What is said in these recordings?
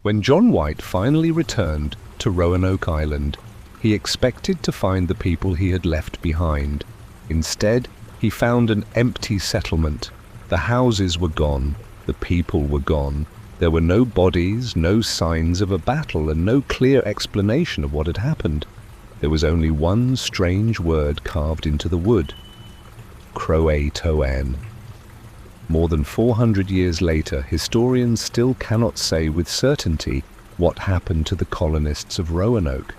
When John White finally returned to Roanoke Island, he expected to find the people he had left behind. Instead, he found an empty settlement. The houses were gone, the people were gone. There were no bodies, no signs of a battle, and no clear explanation of what had happened. There was only one strange word carved into the wood: CROATOAN. More than 400 years later, historians still cannot say with certainty what happened to the colonists of Roanoke.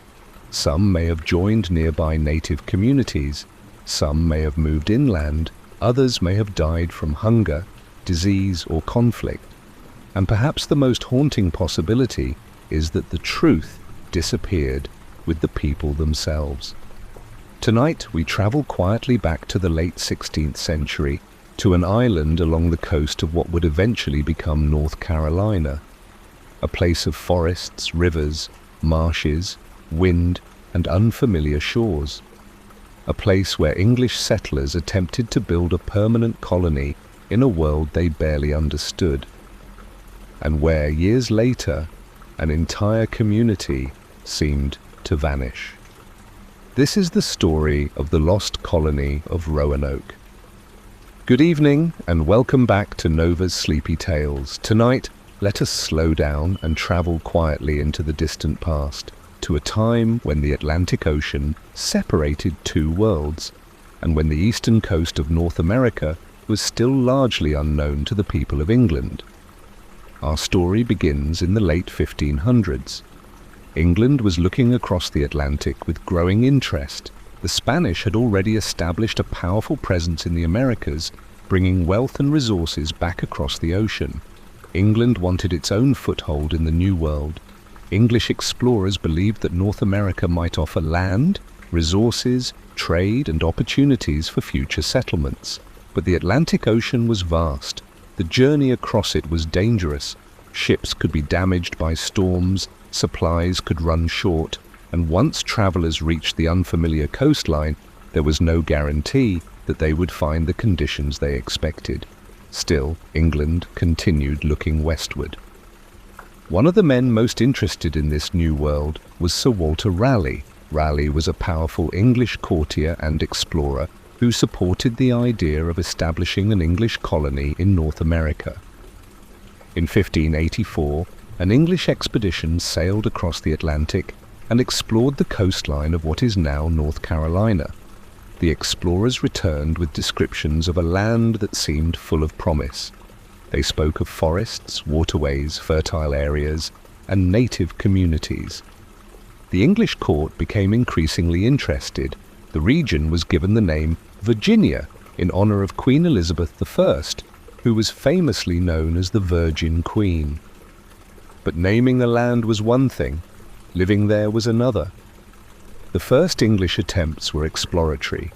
Some may have joined nearby native communities, some may have moved inland, others may have died from hunger, disease, or conflict. And perhaps the most haunting possibility is that the truth disappeared with the people themselves. Tonight we travel quietly back to the late 16th century, to an island along the coast of what would eventually become North Carolina, a place of forests, rivers, marshes, wind, and unfamiliar shores. A place where English settlers attempted to build a permanent colony in a world they barely understood, and where, years later, an entire community seemed to vanish. This is the story of the lost colony of Roanoke. Good evening, and welcome back to Nova's Sleepy Tales. Tonight, let us slow down and travel quietly into the distant past, to a time when the Atlantic Ocean separated two worlds, and when the eastern coast of North America was still largely unknown to the people of England. Our story begins in the late 1500s. England was looking across the Atlantic with growing interest. The Spanish had already established a powerful presence in the Americas, bringing wealth and resources back across the ocean. England wanted its own foothold in the New World. English explorers believed that North America might offer land, resources, trade, and opportunities for future settlements. But the Atlantic Ocean was vast. The journey across it was dangerous. Ships could be damaged by storms, supplies could run short, and once travelers reached the unfamiliar coastline, there was no guarantee that they would find the conditions they expected. Still, England continued looking westward. One of the men most interested in this new world was Sir Walter Raleigh. Raleigh was a powerful English courtier and explorer who supported the idea of establishing an English colony in North America. In 1584, an English expedition sailed across the Atlantic and explored the coastline of what is now North Carolina. The explorers returned with descriptions of a land that seemed full of promise. They spoke of forests, waterways, fertile areas, and native communities. The English court became increasingly interested. The region was given the name Virginia in honor of Queen Elizabeth I, who was famously known as the Virgin Queen. But naming the land was one thing, living there was another. The first English attempts were exploratory.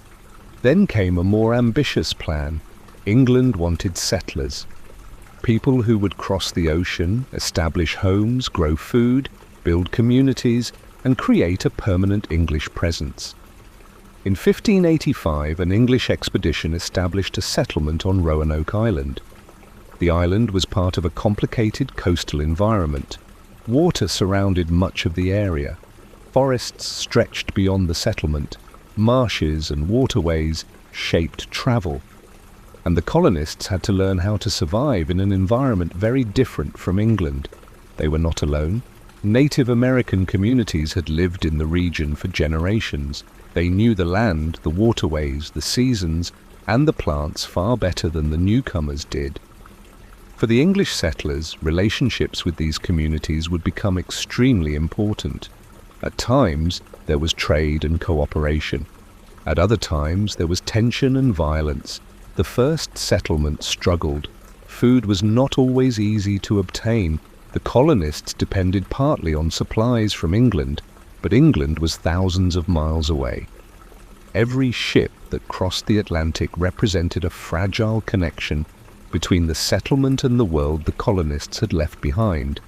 Then came a more ambitious plan. England wanted settlers, people who would cross the ocean, establish homes, grow food, build communities, and create a permanent English presence. In 1585, an English expedition established a settlement on Roanoke Island. The island was part of a complicated coastal environment. Water surrounded much of the area. Forests stretched beyond the settlement. Marshes and waterways shaped travel. And the colonists had to learn how to survive in an environment very different from England. They were not alone. Native American communities had lived in the region for generations. They knew the land, the waterways, the seasons, and the plants far better than the newcomers did. For the English settlers, relationships with these communities would become extremely important. At times, there was trade and cooperation. At other times, there was tension and violence. The first settlement struggled. Food was not always easy to obtain. The colonists depended partly on supplies from England, but England was thousands of miles away. Every ship that crossed the Atlantic represented a fragile connection between the settlement and the world the colonists had left behind.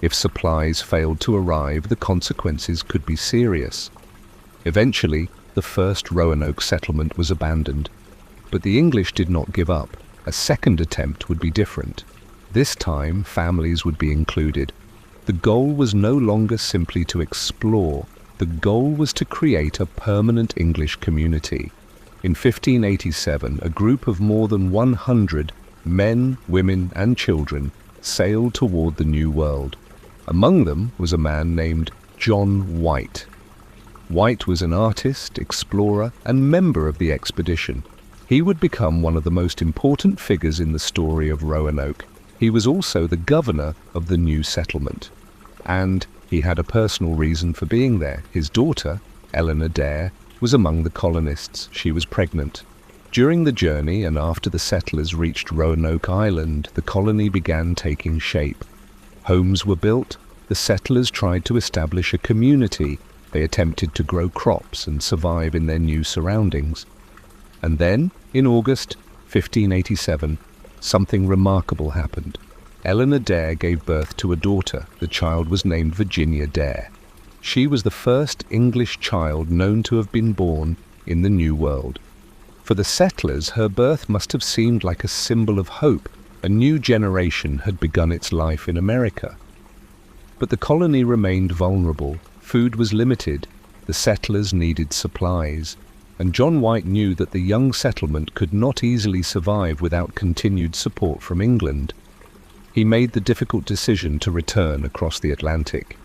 If supplies failed to arrive, the consequences could be serious. Eventually, the first Roanoke settlement was abandoned. But the English did not give up. A second attempt would be different. This time, families would be included. The goal was no longer simply to explore. The goal was to create a permanent English community. In 1587, a group of more than 100 men, women, and children sailed toward the New World. Among them was a man named John White. White was an artist, explorer, and member of the expedition. He would become one of the most important figures in the story of Roanoke. He was also the governor of the new settlement. And he had a personal reason for being there. His daughter, Eleanor Dare, was among the colonists. She was pregnant. During the journey and after the settlers reached Roanoke Island, the colony began taking shape. Homes were built. The settlers tried to establish a community. They attempted to grow crops and survive in their new surroundings. And then, in August 1587, something remarkable happened. Eleanor Dare gave birth to a daughter. The child was named Virginia Dare. She was the first English child known to have been born in the New World. For the settlers, her birth must have seemed like a symbol of hope. A new generation had begun its life in America. But the colony remained vulnerable. Food was limited. The settlers needed supplies. And John White knew that the young settlement could not easily survive without continued support from England. He made the difficult decision to return across the Atlantic.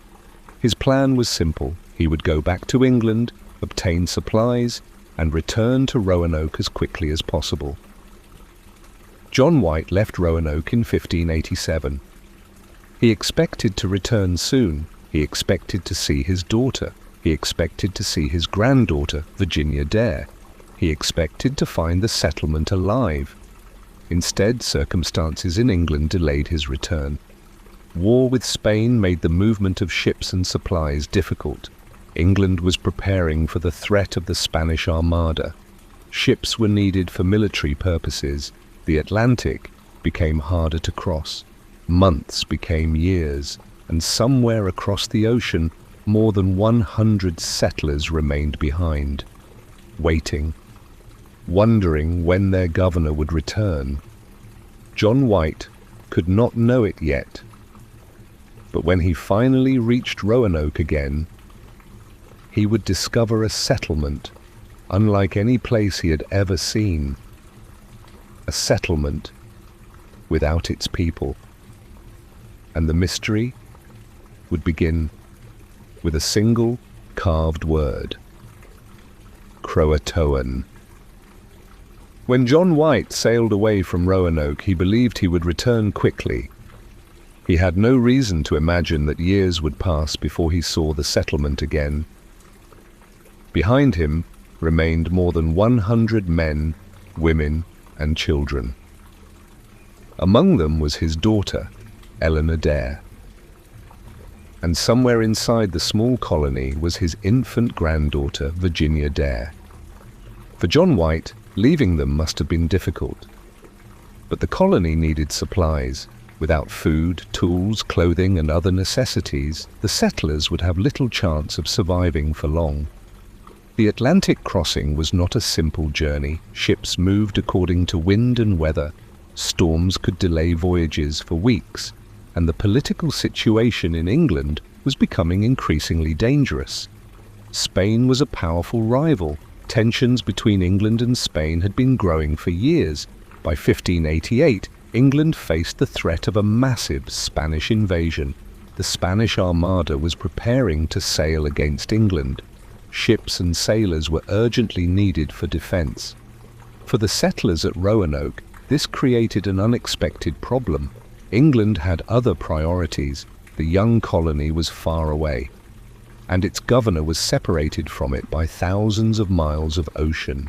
His plan was simple. He would go back to England, obtain supplies, and return to Roanoke as quickly as possible. John White left Roanoke in 1587. He expected to return soon. He expected to see his daughter. He expected to see his granddaughter, Virginia Dare. He expected to find the settlement alive. Instead, circumstances in England delayed his return. War with Spain made the movement of ships and supplies difficult. England was preparing for the threat of the Spanish Armada. Ships were needed for military purposes. The Atlantic became harder to cross. Months became years, and somewhere across the ocean, more than 100 settlers remained behind, waiting, wondering when their governor would return. John White could not know it yet, but when he finally reached Roanoke again, he would discover a settlement unlike any place he had ever seen. A settlement without its people. And the mystery would begin with a single carved word: CROATOAN. When John White sailed away from Roanoke, he believed he would return quickly. He had no reason to imagine that years would pass before he saw the settlement again. Behind him remained more than 100 men, women, and children. Among them was his daughter, Eleanor Dare. And somewhere inside the small colony was his infant granddaughter, Virginia Dare. For John White, leaving them must have been difficult. But the colony needed supplies. Without food, tools, clothing, and other necessities, the settlers would have little chance of surviving for long. The Atlantic crossing was not a simple journey. Ships moved according to wind and weather. Storms could delay voyages for weeks, and the political situation in England was becoming increasingly dangerous. Spain was a powerful rival. Tensions between England and Spain had been growing for years. By 1588, England faced the threat of a massive Spanish invasion. The Spanish Armada was preparing to sail against England. Ships and sailors were urgently needed for defense. For the settlers at Roanoke, this created an unexpected problem. England had other priorities. The young colony was far away, and its governor was separated from it by thousands of miles of ocean.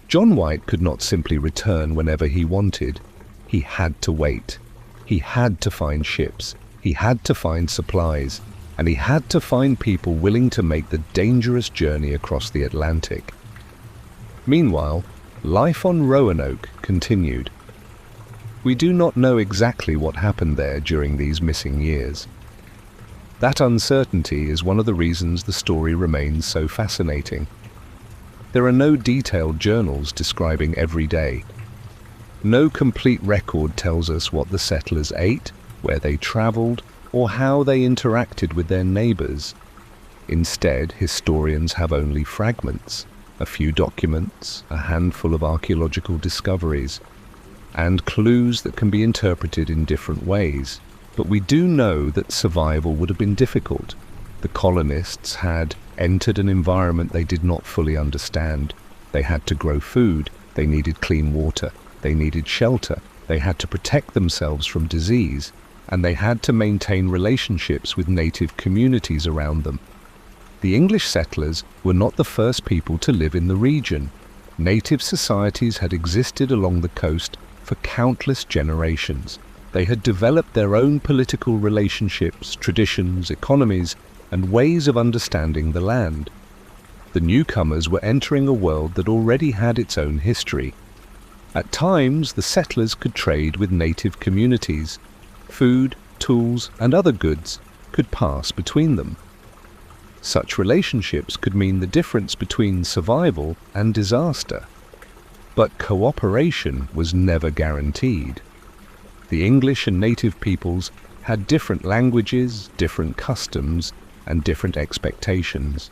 John White could not simply return whenever he wanted. He had to wait. He had to find ships. He had to find supplies. And he had to find people willing to make the dangerous journey across the Atlantic. Meanwhile, life on Roanoke continued. We do not know exactly what happened there during these missing years. That uncertainty is one of the reasons the story remains so fascinating. There are no detailed journals describing every day. No complete record tells us what the settlers ate, where they traveled, or how they interacted with their neighbors. Instead, historians have only fragments, a few documents, a handful of archaeological discoveries, and clues that can be interpreted in different ways. But we do know that survival would have been difficult. The colonists had entered an environment they did not fully understand. They had to grow food, they needed clean water, they needed shelter, they had to protect themselves from disease, and they had to maintain relationships with native communities around them. The English settlers were not the first people to live in the region. Native societies had existed along the coast for countless generations. They had developed their own political relationships, traditions, economies, and ways of understanding the land. The newcomers were entering a world that already had its own history. At times, the settlers could trade with native communities. Food, tools, and other goods could pass between them. Such relationships could mean the difference between survival and disaster. But cooperation was never guaranteed. The English and native peoples had different languages, different customs, and different expectations.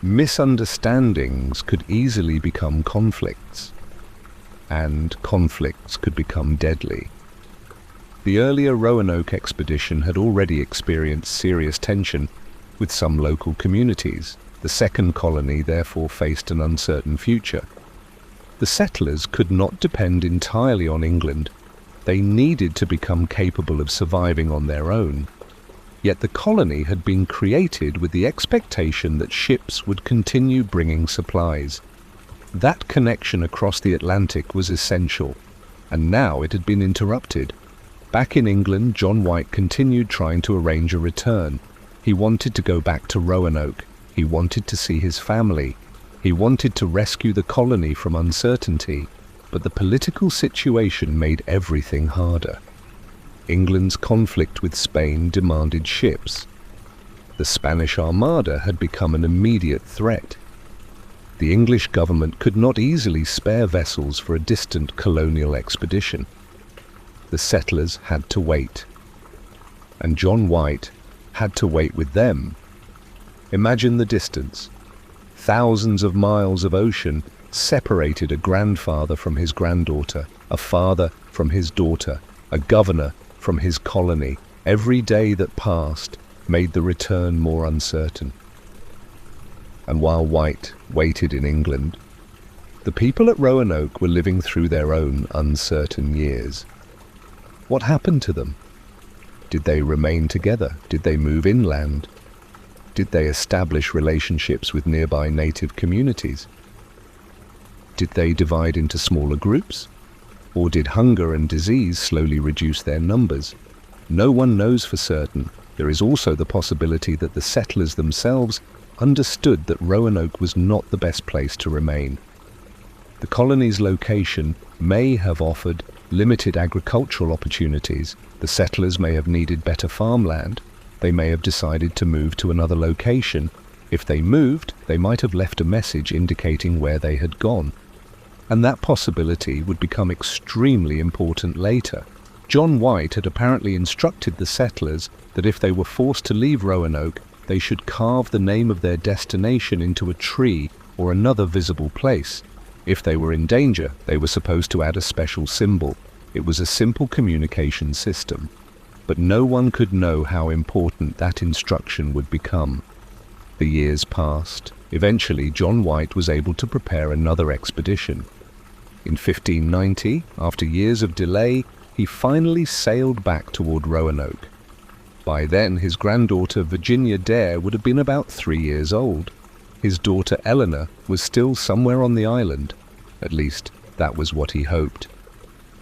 Misunderstandings could easily become conflicts, and conflicts could become deadly. The earlier Roanoke expedition had already experienced serious tension with some local communities. The second colony therefore faced an uncertain future. The settlers could not depend entirely on England. They needed to become capable of surviving on their own. Yet the colony had been created with the expectation that ships would continue bringing supplies. That connection across the Atlantic was essential, and now it had been interrupted. Back in England, John White continued trying to arrange a return. He wanted to go back to Roanoke. He wanted to see his family. He wanted to rescue the colony from uncertainty, but the political situation made everything harder. England's conflict with Spain demanded ships. The Spanish Armada had become an immediate threat. The English government could not easily spare vessels for a distant colonial expedition. The settlers had to wait, and John White had to wait with them. Imagine the distance. Thousands of miles of ocean separated a grandfather from his granddaughter, a father from his daughter, a governor from his colony. Every day that passed made the return more uncertain. And while White waited in England, the people at Roanoke were living through their own uncertain years. What happened to them? Did they remain together? Did they move inland? Did they establish relationships with nearby native communities? Did they divide into smaller groups? Or did hunger and disease slowly reduce their numbers? No one knows for certain. There is also the possibility that the settlers themselves understood that Roanoke was not the best place to remain. The colony's location may have offered limited agricultural opportunities. The settlers may have needed better farmland. They may have decided to move to another location. If they moved, they might have left a message indicating where they had gone. And that possibility would become extremely important later. John White had apparently instructed the settlers that if they were forced to leave Roanoke, they should carve the name of their destination into a tree or another visible place. If they were in danger, they were supposed to add a special symbol. It was a simple communication system. But no one could know how important that instruction would become. The years passed. Eventually, John White was able to prepare another expedition. In 1590, after years of delay, he finally sailed back toward Roanoke. By then, his granddaughter Virginia Dare would have been about 3 years old. His daughter Eleanor was still somewhere on the island. At least, that was what he hoped.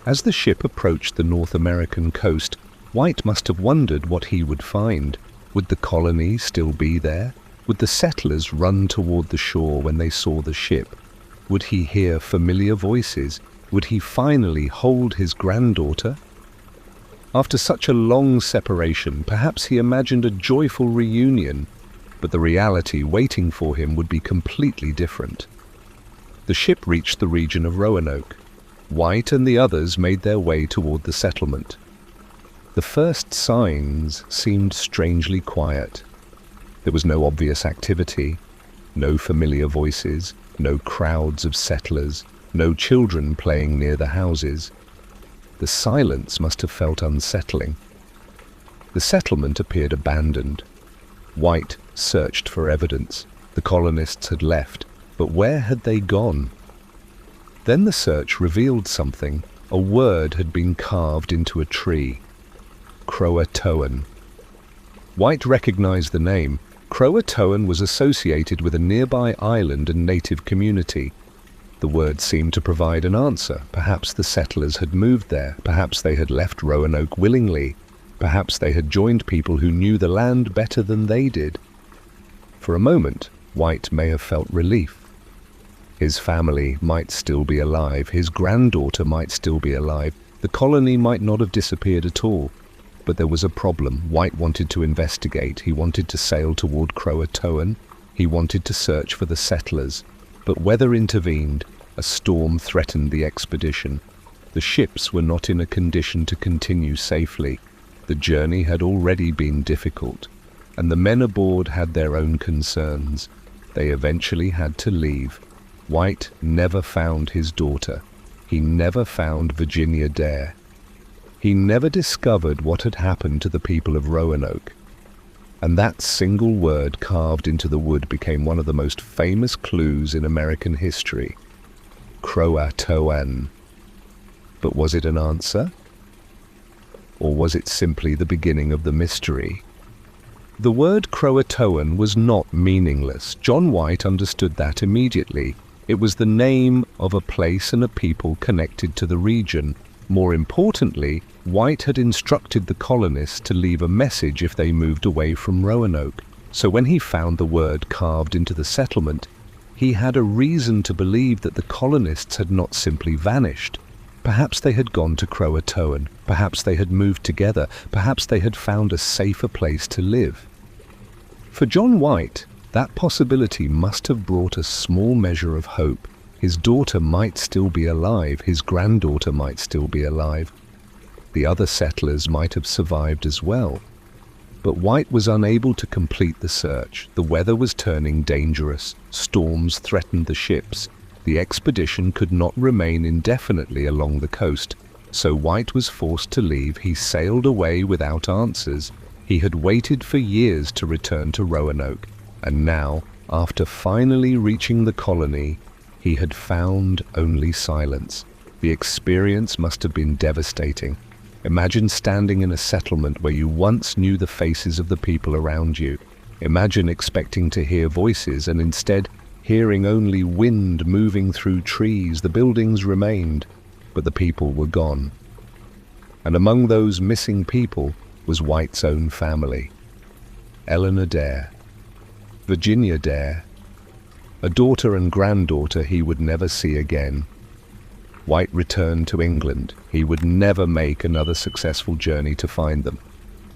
As the ship approached the North American coast, White must have wondered what he would find. Would the colony still be there? Would the settlers run toward the shore when they saw the ship? Would he hear familiar voices? Would he finally hold his granddaughter? After such a long separation, perhaps he imagined a joyful reunion, but the reality waiting for him would be completely different. The ship reached the region of Roanoke. White and the others made their way toward the settlement. The first signs seemed strangely quiet. There was no obvious activity, no familiar voices, no crowds of settlers, no children playing near the houses. The silence must have felt unsettling. The settlement appeared abandoned. White searched for evidence. The colonists had left, but where had they gone? Then the search revealed something. A word had been carved into a tree. CROATOAN. White recognized the name. CROATOAN was associated with a nearby island and native community. The word seemed to provide an answer. Perhaps the settlers had moved there. Perhaps they had left Roanoke willingly. Perhaps they had joined people who knew the land better than they did. For a moment, White may have felt relief. His family might still be alive. His granddaughter might still be alive. The colony might not have disappeared at all. But there was a problem. White wanted to investigate. He wanted to sail toward CROATOAN. He wanted to search for the settlers. But weather intervened. A storm threatened the expedition. The ships were not in a condition to continue safely. The journey had already been difficult, and the men aboard had their own concerns. They eventually had to leave. White never found his daughter. He never found Virginia Dare. He never discovered what had happened to the people of Roanoke. And that single word carved into the wood became one of the most famous clues in American history. CROATOAN. But was it an answer? Or was it simply the beginning of the mystery? The word CROATOAN was not meaningless. John White understood that immediately. It was the name of a place and a people connected to the region. More importantly, White had instructed the colonists to leave a message if they moved away from Roanoke. So when he found the word carved into the settlement, he had a reason to believe that the colonists had not simply vanished. Perhaps they had gone to CROATOAN. Perhaps they had moved together. Perhaps they had found a safer place to live. For John White, that possibility must have brought a small measure of hope. His daughter might still be alive. His granddaughter might still be alive. The other settlers might have survived as well. But White was unable to complete the search. The weather was turning dangerous. Storms threatened the ships. The expedition could not remain indefinitely along the coast, so White was forced to leave. He sailed away without answers. He had waited for years to return to Roanoke, and now, after finally reaching the colony, he had found only silence. The experience must have been devastating. Imagine standing in a settlement where you once knew the faces of the people around you. Imagine expecting to hear voices and instead hearing only wind moving through trees. The buildings remained, but the people were gone. And among those missing people was White's own family. Eleanor Dare, Virginia Dare, a daughter and granddaughter he would never see again. White returned to England. He would never make another successful journey to find them.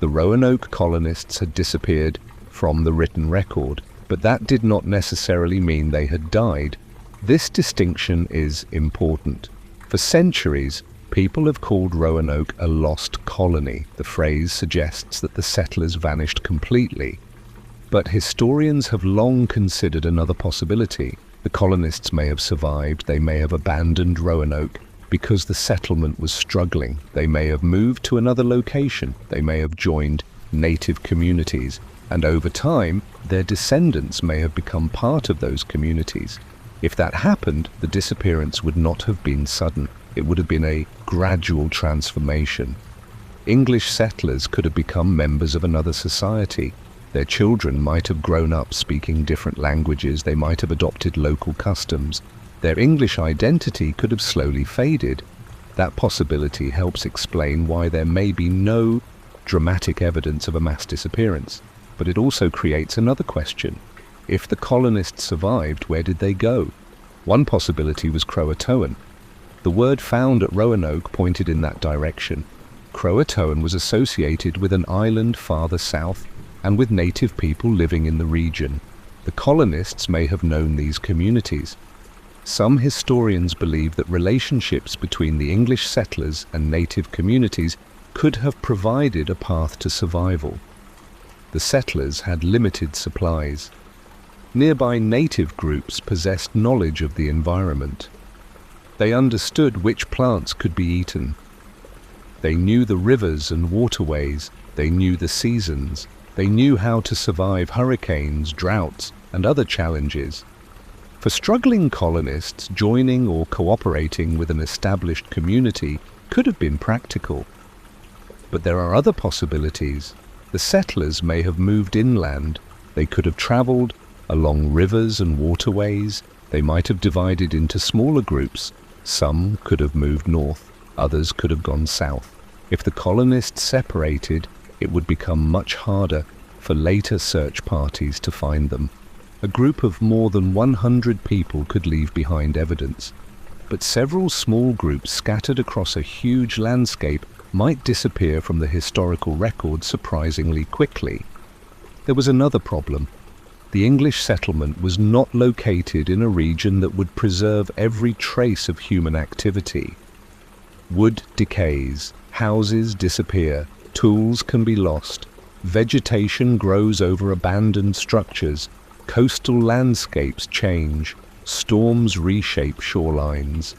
The Roanoke colonists had disappeared from the written record, but that did not necessarily mean they had died. This distinction is important. For centuries, people have called Roanoke a lost colony. The phrase suggests that the settlers vanished completely. But historians have long considered another possibility. The colonists may have survived. They may have abandoned Roanoke because the settlement was struggling. They may have moved to another location. They may have joined native communities. And over time, their descendants may have become part of those communities. If that happened, the disappearance would not have been sudden. It would have been a gradual transformation. English settlers could have become members of another society. Their children might have grown up speaking different languages. They might have adopted local customs. Their English identity could have slowly faded. That possibility helps explain why there may be no dramatic evidence of a mass disappearance. But it also creates another question. If the colonists survived, where did they go? One possibility was CROATOAN. The word found at Roanoke pointed in that direction. CROATOAN was associated with an island farther south and with native people living in the region. The colonists may have known these communities. Some historians believe that relationships between the English settlers and native communities could have provided a path to survival. The settlers had limited supplies. Nearby native groups possessed knowledge of the environment. They understood which plants could be eaten. They knew the rivers and waterways, they knew the seasons, they knew how to survive hurricanes, droughts, and other challenges. For struggling colonists, joining or cooperating with an established community could have been practical. But there are other possibilities. The settlers may have moved inland. They could have traveled along rivers and waterways. They might have divided into smaller groups. Some could have moved north, others could have gone south. If the colonists separated, it would become much harder for later search parties to find them. A group of more than 100 people could leave behind evidence, but several small groups scattered across a huge landscape might disappear from the historical record surprisingly quickly. There was another problem. The English settlement was not located in a region that would preserve every trace of human activity. Wood decays, houses disappear, tools can be lost, vegetation grows over abandoned structures, coastal landscapes change, storms reshape shorelines.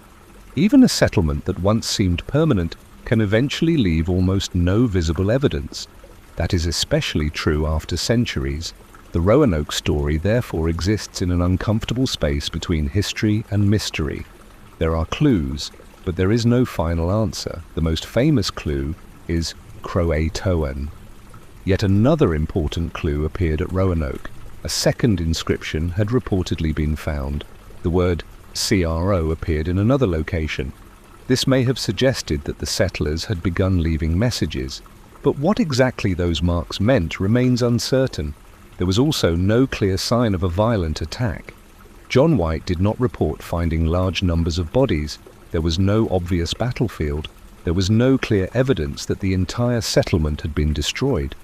Even a settlement that once seemed permanent can eventually leave almost no visible evidence. That is especially true after centuries. The Roanoke story therefore exists in an uncomfortable space between history and mystery. There are clues, but there is no final answer. The most famous clue is CROATOAN. Yet another important clue appeared at Roanoke. A second inscription had reportedly been found. The word CRO appeared in another location. This may have suggested that the settlers had begun leaving messages, but what exactly those marks meant remains uncertain. There was also no clear sign of a violent attack. John White did not report finding large numbers of bodies. There was no obvious battlefield. There was no clear evidence that the entire settlement had been destroyed.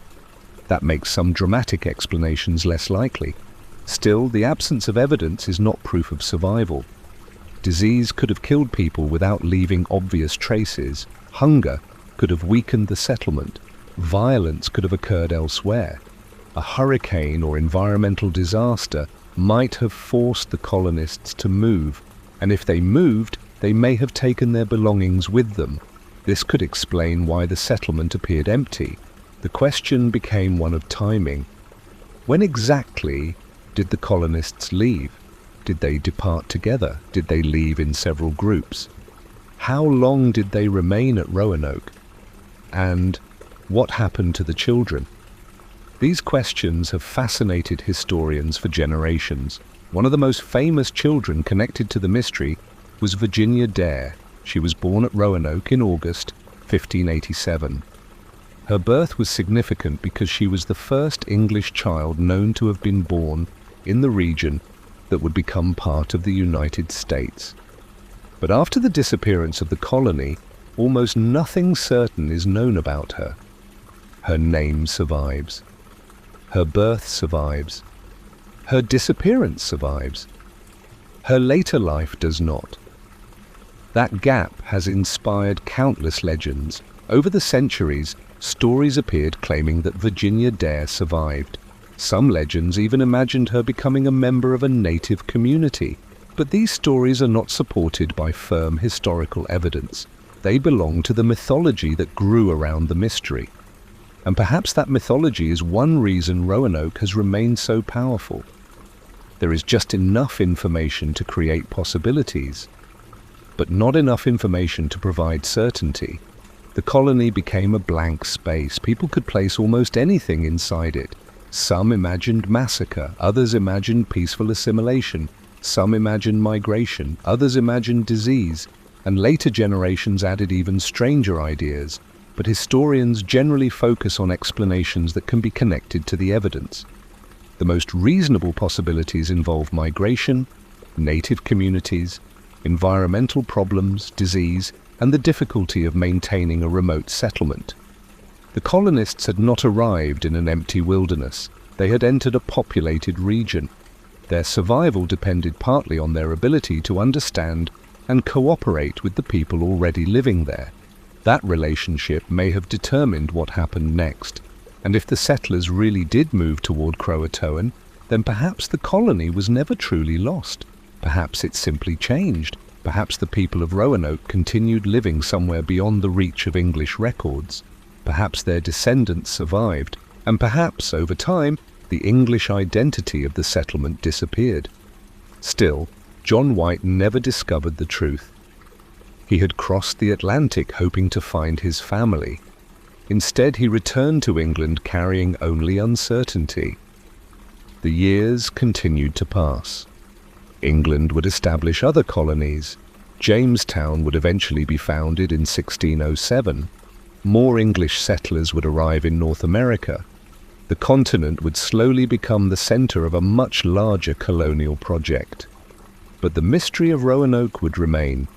That makes some dramatic explanations less likely. Still, the absence of evidence is not proof of survival. Disease could have killed people without leaving obvious traces. Hunger could have weakened the settlement. Violence could have occurred elsewhere. A hurricane or environmental disaster might have forced the colonists to move, and if they moved, they may have taken their belongings with them. This could explain why the settlement appeared empty. The question became one of timing. When exactly did the colonists leave? Did they depart together? Did they leave in several groups? How long did they remain at Roanoke? And what happened to the children? These questions have fascinated historians for generations. One of the most famous children connected to the mystery was Virginia Dare. She was born at Roanoke in August 1587. Her birth was significant because she was the first English child known to have been born in the region that would become part of the United States. But after the disappearance of the colony, almost nothing certain is known about her. Her name survives. Her birth survives. Her disappearance survives. Her later life does not. That gap has inspired countless legends. Over the centuries, stories appeared claiming that Virginia Dare survived. Some legends even imagined her becoming a member of a native community. But these stories are not supported by firm historical evidence. They belong to the mythology that grew around the mystery. And perhaps that mythology is one reason Roanoke has remained so powerful. There is just enough information to create possibilities, but not enough information to provide certainty. The colony became a blank space. People could place almost anything inside it. Some imagined massacre, others imagined peaceful assimilation, some imagined migration, others imagined disease, and later generations added even stranger ideas. But historians generally focus on explanations that can be connected to the evidence. The most reasonable possibilities involve migration, native communities, environmental problems, disease, and the difficulty of maintaining a remote settlement. The colonists had not arrived in an empty wilderness. They had entered a populated region. Their survival depended partly on their ability to understand and cooperate with the people already living there. That relationship may have determined what happened next, and if the settlers really did move toward CROATOAN, then perhaps the colony was never truly lost. Perhaps it simply changed. Perhaps the people of Roanoke continued living somewhere beyond the reach of English records. Perhaps their descendants survived, and perhaps, over time, the English identity of the settlement disappeared. Still, John White never discovered the truth. He had crossed the Atlantic hoping to find his family. Instead, he returned to England carrying only uncertainty. The years continued to pass. England would establish other colonies. Jamestown would eventually be founded in 1607. More English settlers would arrive in North America. The continent would slowly become the center of a much larger colonial project. But the mystery of Roanoke would remain.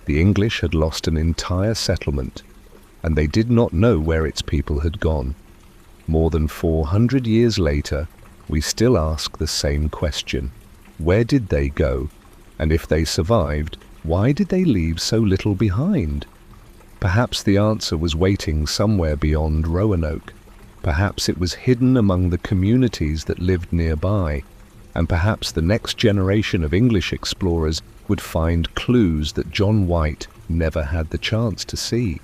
The English had lost an entire settlement, and they did not know where its people had gone. More than 400 years later, we still ask the same question. Where did they go? And if they survived, why did they leave so little behind? Perhaps the answer was waiting somewhere beyond Roanoke. Perhaps it was hidden among the communities that lived nearby, and perhaps the next generation of English explorers would find clues that John White never had the chance to see.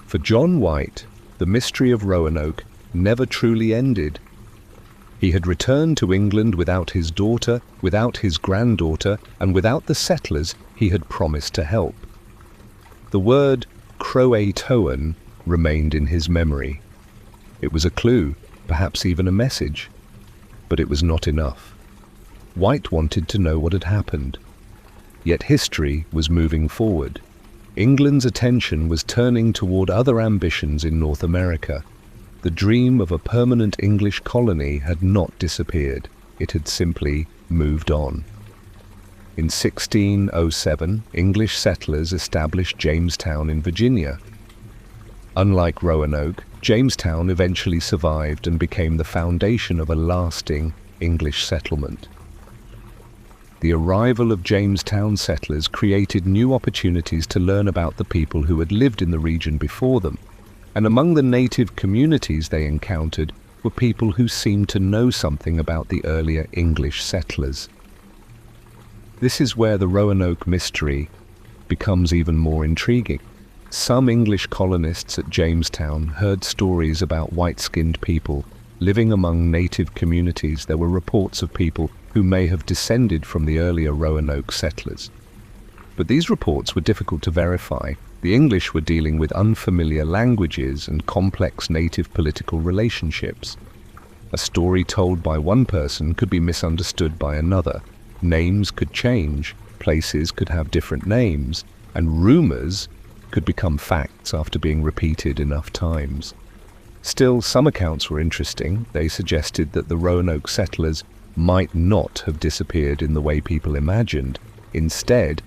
For John White, the mystery of Roanoke never truly ended. He had returned to England without his daughter, without his granddaughter, and without the settlers he had promised to help. The word CROATOAN remained in his memory. It was a clue, perhaps even a message, but it was not enough. White wanted to know what had happened. Yet history was moving forward. England's attention was turning toward other ambitions in North America. The dream of a permanent English colony had not disappeared. It had simply moved on. In 1607, English settlers established Jamestown in Virginia. Unlike Roanoke, Jamestown eventually survived and became the foundation of a lasting English settlement. The arrival of Jamestown settlers created new opportunities to learn about the people who had lived in the region before them, and among the native communities they encountered were people who seemed to know something about the earlier English settlers. This is where the Roanoke mystery becomes even more intriguing. Some English colonists at Jamestown heard stories about white-skinned people living among native communities. There were reports of people who may have descended from the earlier Roanoke settlers. But these reports were difficult to verify. The English were dealing with unfamiliar languages and complex native political relationships. A story told by one person could be misunderstood by another. Names could change, places could have different names, and rumors could become facts after being repeated enough times. Still, some accounts were interesting. They suggested that the Roanoke settlers might not have disappeared in the way people imagined. Instead,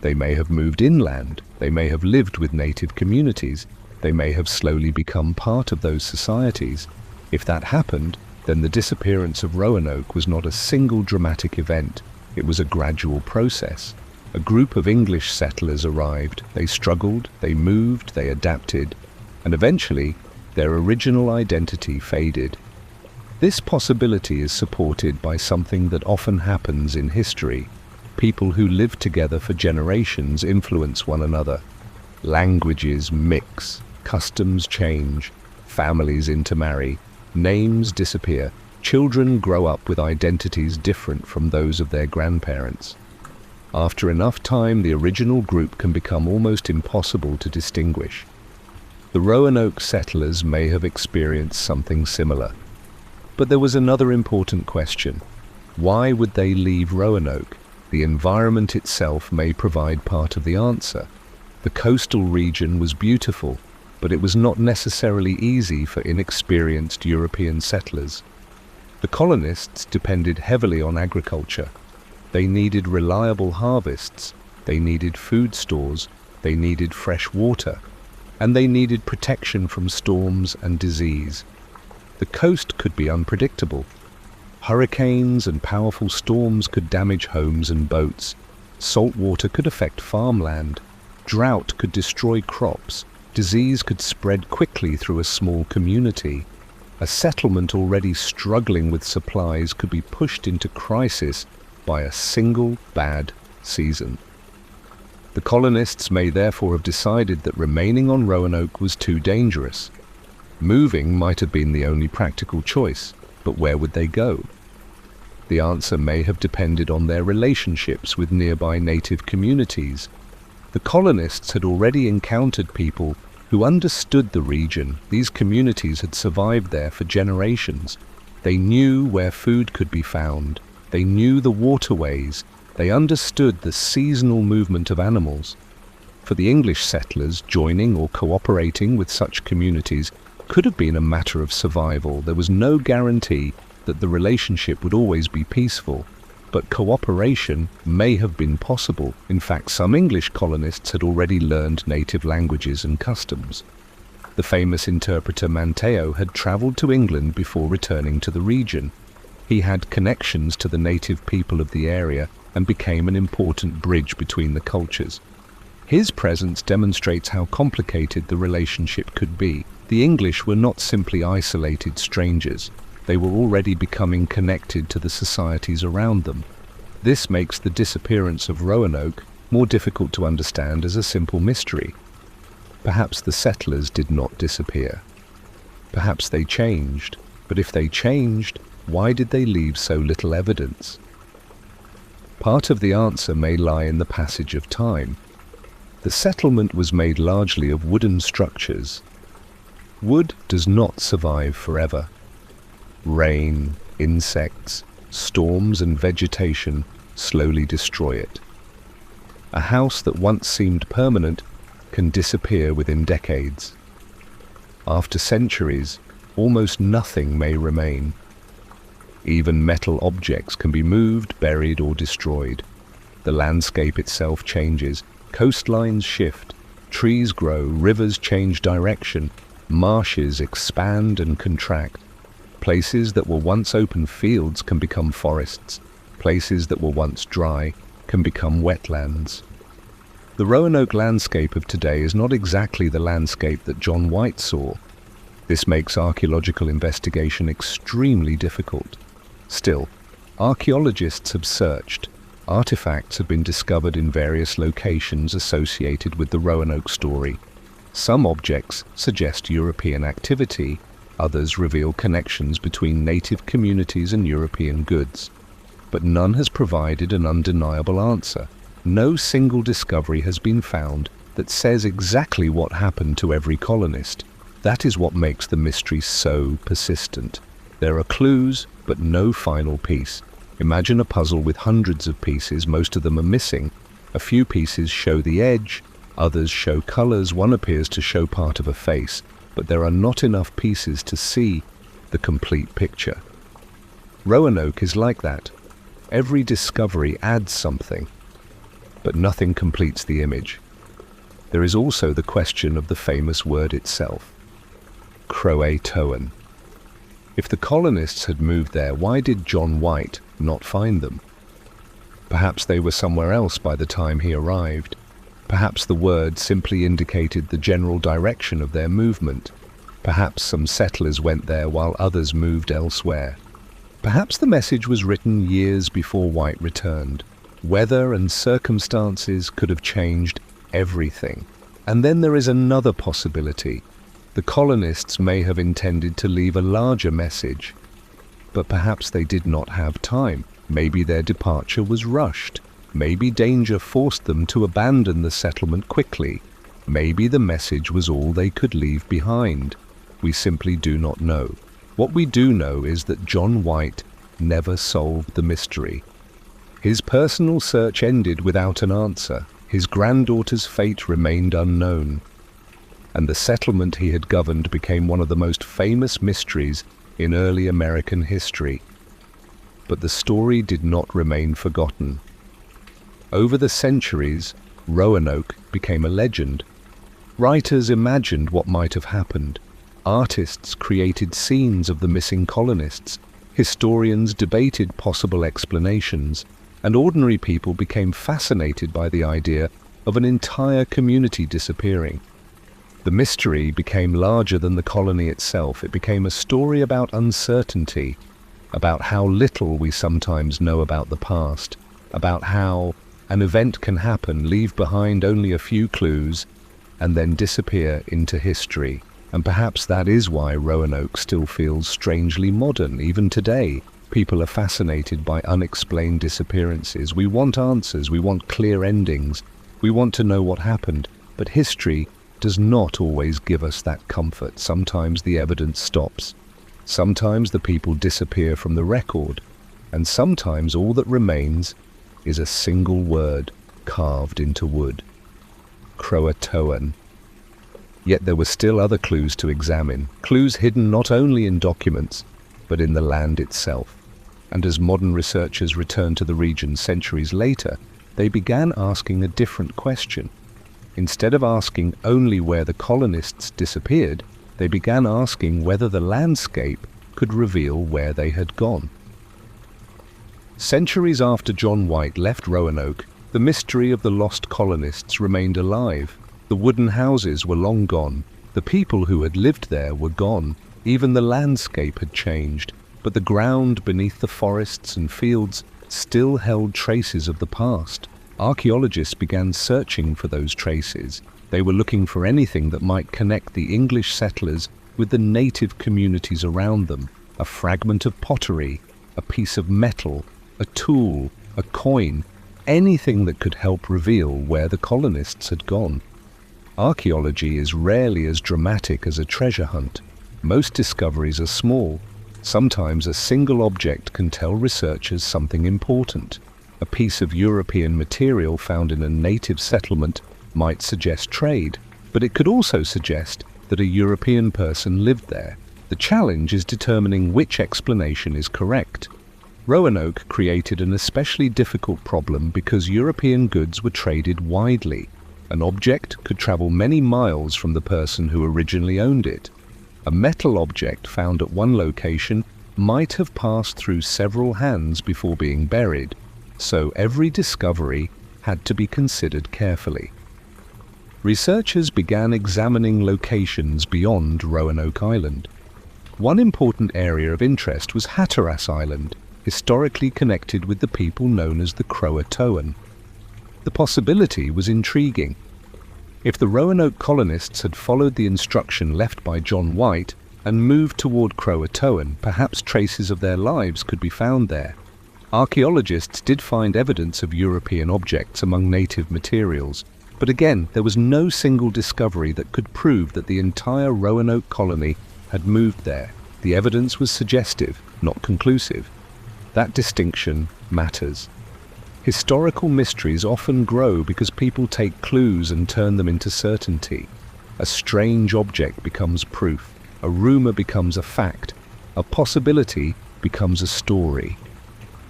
they may have moved inland. They may have lived with native communities. They may have slowly become part of those societies. If that happened, then the disappearance of Roanoke was not a single dramatic event. It was a gradual process. A group of English settlers arrived. They struggled, they moved, they adapted, and eventually their original identity faded. This possibility is supported by something that often happens in history. People who live together for generations influence one another. Languages mix, customs change, families intermarry, names disappear. Children grow up with identities different from those of their grandparents. After enough time, the original group can become almost impossible to distinguish. The Roanoke settlers may have experienced something similar. But there was another important question. Why would they leave Roanoke? The environment itself may provide part of the answer. The coastal region was beautiful, but it was not necessarily easy for inexperienced European settlers. The colonists depended heavily on agriculture. They needed reliable harvests, they needed food stores, they needed fresh water, and they needed protection from storms and disease. The coast could be unpredictable. Hurricanes and powerful storms could damage homes and boats. Salt water could affect farmland. Drought could destroy crops. Disease could spread quickly through a small community. A settlement already struggling with supplies could be pushed into crisis by a single bad season. The colonists may therefore have decided that remaining on Roanoke was too dangerous. Moving might have been the only practical choice, but where would they go? The answer may have depended on their relationships with nearby native communities. The colonists had already encountered people who understood the region. These communities had survived there for generations. They knew where food could be found. They knew the waterways. They understood the seasonal movement of animals. For the English settlers, joining or cooperating with such communities could have been a matter of survival. There was no guarantee that the relationship would always be peaceful, but cooperation may have been possible. In fact, some English colonists had already learned native languages and customs. The famous interpreter Manteo had traveled to England before returning to the region. He had connections to the native people of the area and became an important bridge between the cultures. His presence demonstrates how complicated the relationship could be. The English were not simply isolated strangers. They were already becoming connected to the societies around them. This makes the disappearance of Roanoke more difficult to understand as a simple mystery. Perhaps the settlers did not disappear. Perhaps they changed. But if they changed, why did they leave so little evidence? Part of the answer may lie in the passage of time. The settlement was made largely of wooden structures. Wood does not survive forever. Rain, insects, storms and vegetation slowly destroy it. A house that once seemed permanent can disappear within decades. After centuries, almost nothing may remain. Even metal objects can be moved, buried or destroyed. The landscape itself changes, coastlines shift, trees grow, rivers change direction, marshes expand and contract. Places that were once open fields can become forests. Places that were once dry can become wetlands. The Roanoke landscape of today is not exactly the landscape that John White saw. This makes archaeological investigation extremely difficult. Still, archaeologists have searched. Artifacts have been discovered in various locations associated with the Roanoke story. Some objects suggest European activity, others reveal connections between native communities and European goods. But none has provided an undeniable answer. No single discovery has been found that says exactly what happened to every colonist. That is what makes the mystery so persistent. There are clues, but no final piece. Imagine a puzzle with hundreds of pieces. Most of them are missing. A few pieces show the edge, others show colors, one appears to show part of a face, but there are not enough pieces to see the complete picture. Roanoke is like that. Every discovery adds something, but nothing completes the image. There is also the question of the famous word itself, CROATOAN. If the colonists had moved there, why did John White not find them? Perhaps they were somewhere else by the time he arrived. Perhaps the word simply indicated the general direction of their movement. Perhaps some settlers went there while others moved elsewhere. Perhaps the message was written years before White returned. Weather and circumstances could have changed everything. And then there is another possibility. The colonists may have intended to leave a larger message, but perhaps they did not have time. Maybe their departure was rushed. Maybe danger forced them to abandon the settlement quickly. Maybe the message was all they could leave behind. We simply do not know. What we do know is that John White never solved the mystery. His personal search ended without an answer. His granddaughter's fate remained unknown. And the settlement he had governed became one of the most famous mysteries in early American history. But the story did not remain forgotten. Over the centuries, Roanoke became a legend. Writers imagined what might have happened. Artists created scenes of the missing colonists. Historians debated possible explanations. And ordinary people became fascinated by the idea of an entire community disappearing. The mystery became larger than the colony itself. It became a story about uncertainty, about how little we sometimes know about the past, about how an event can happen, leave behind only a few clues, and then disappear into history. And perhaps that is why Roanoke still feels strangely modern. Even today, people are fascinated by unexplained disappearances. We want answers, we want clear endings, we want to know what happened. But history does not always give us that comfort. Sometimes the evidence stops. Sometimes the people disappear from the record. And sometimes all that remains is a single word carved into wood. CROATOAN. Yet there were still other clues to examine, clues hidden not only in documents, but in the land itself. And as modern researchers returned to the region centuries later, they began asking a different question. Instead of asking only where the colonists disappeared, they began asking whether the landscape could reveal where they had gone. Centuries after John White left Roanoke, the mystery of the lost colonists remained alive. The wooden houses were long gone. The people who had lived there were gone. Even the landscape had changed, but the ground beneath the forests and fields still held traces of the past. Archaeologists began searching for those traces. They were looking for anything that might connect the English settlers with the native communities around them. A fragment of pottery, a piece of metal, a tool, a coin, anything that could help reveal where the colonists had gone. Archaeology is rarely as dramatic as a treasure hunt. Most discoveries are small. Sometimes a single object can tell researchers something important. A piece of European material found in a native settlement might suggest trade, but it could also suggest that a European person lived there. The challenge is determining which explanation is correct. Roanoke created an especially difficult problem because European goods were traded widely. An object could travel many miles from the person who originally owned it. A metal object found at one location might have passed through several hands before being buried, so every discovery had to be considered carefully. Researchers began examining locations beyond Roanoke Island. One important area of interest was Hatteras Island, historically connected with the people known as the CROATOAN. The possibility was intriguing. If the Roanoke colonists had followed the instruction left by John White and moved toward CROATOAN, perhaps traces of their lives could be found there. Archaeologists did find evidence of European objects among native materials, but again, there was no single discovery that could prove that the entire Roanoke colony had moved there. The evidence was suggestive, not conclusive. That distinction matters. Historical mysteries often grow because people take clues and turn them into certainty. A strange object becomes proof, a rumor becomes a fact, a possibility becomes a story.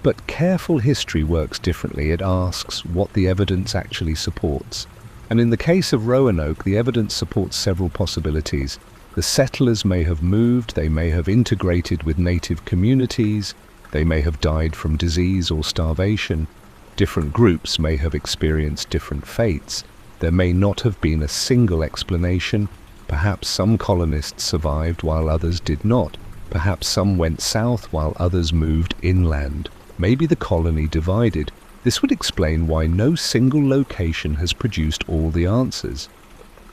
But careful history works differently. It asks what the evidence actually supports. And in the case of Roanoke, the evidence supports several possibilities. The settlers may have moved, they may have integrated with native communities, they may have died from disease or starvation. Different groups may have experienced different fates. There may not have been a single explanation. Perhaps some colonists survived while others did not. Perhaps some went south while others moved inland. Maybe the colony divided. This would explain why no single location has produced all the answers.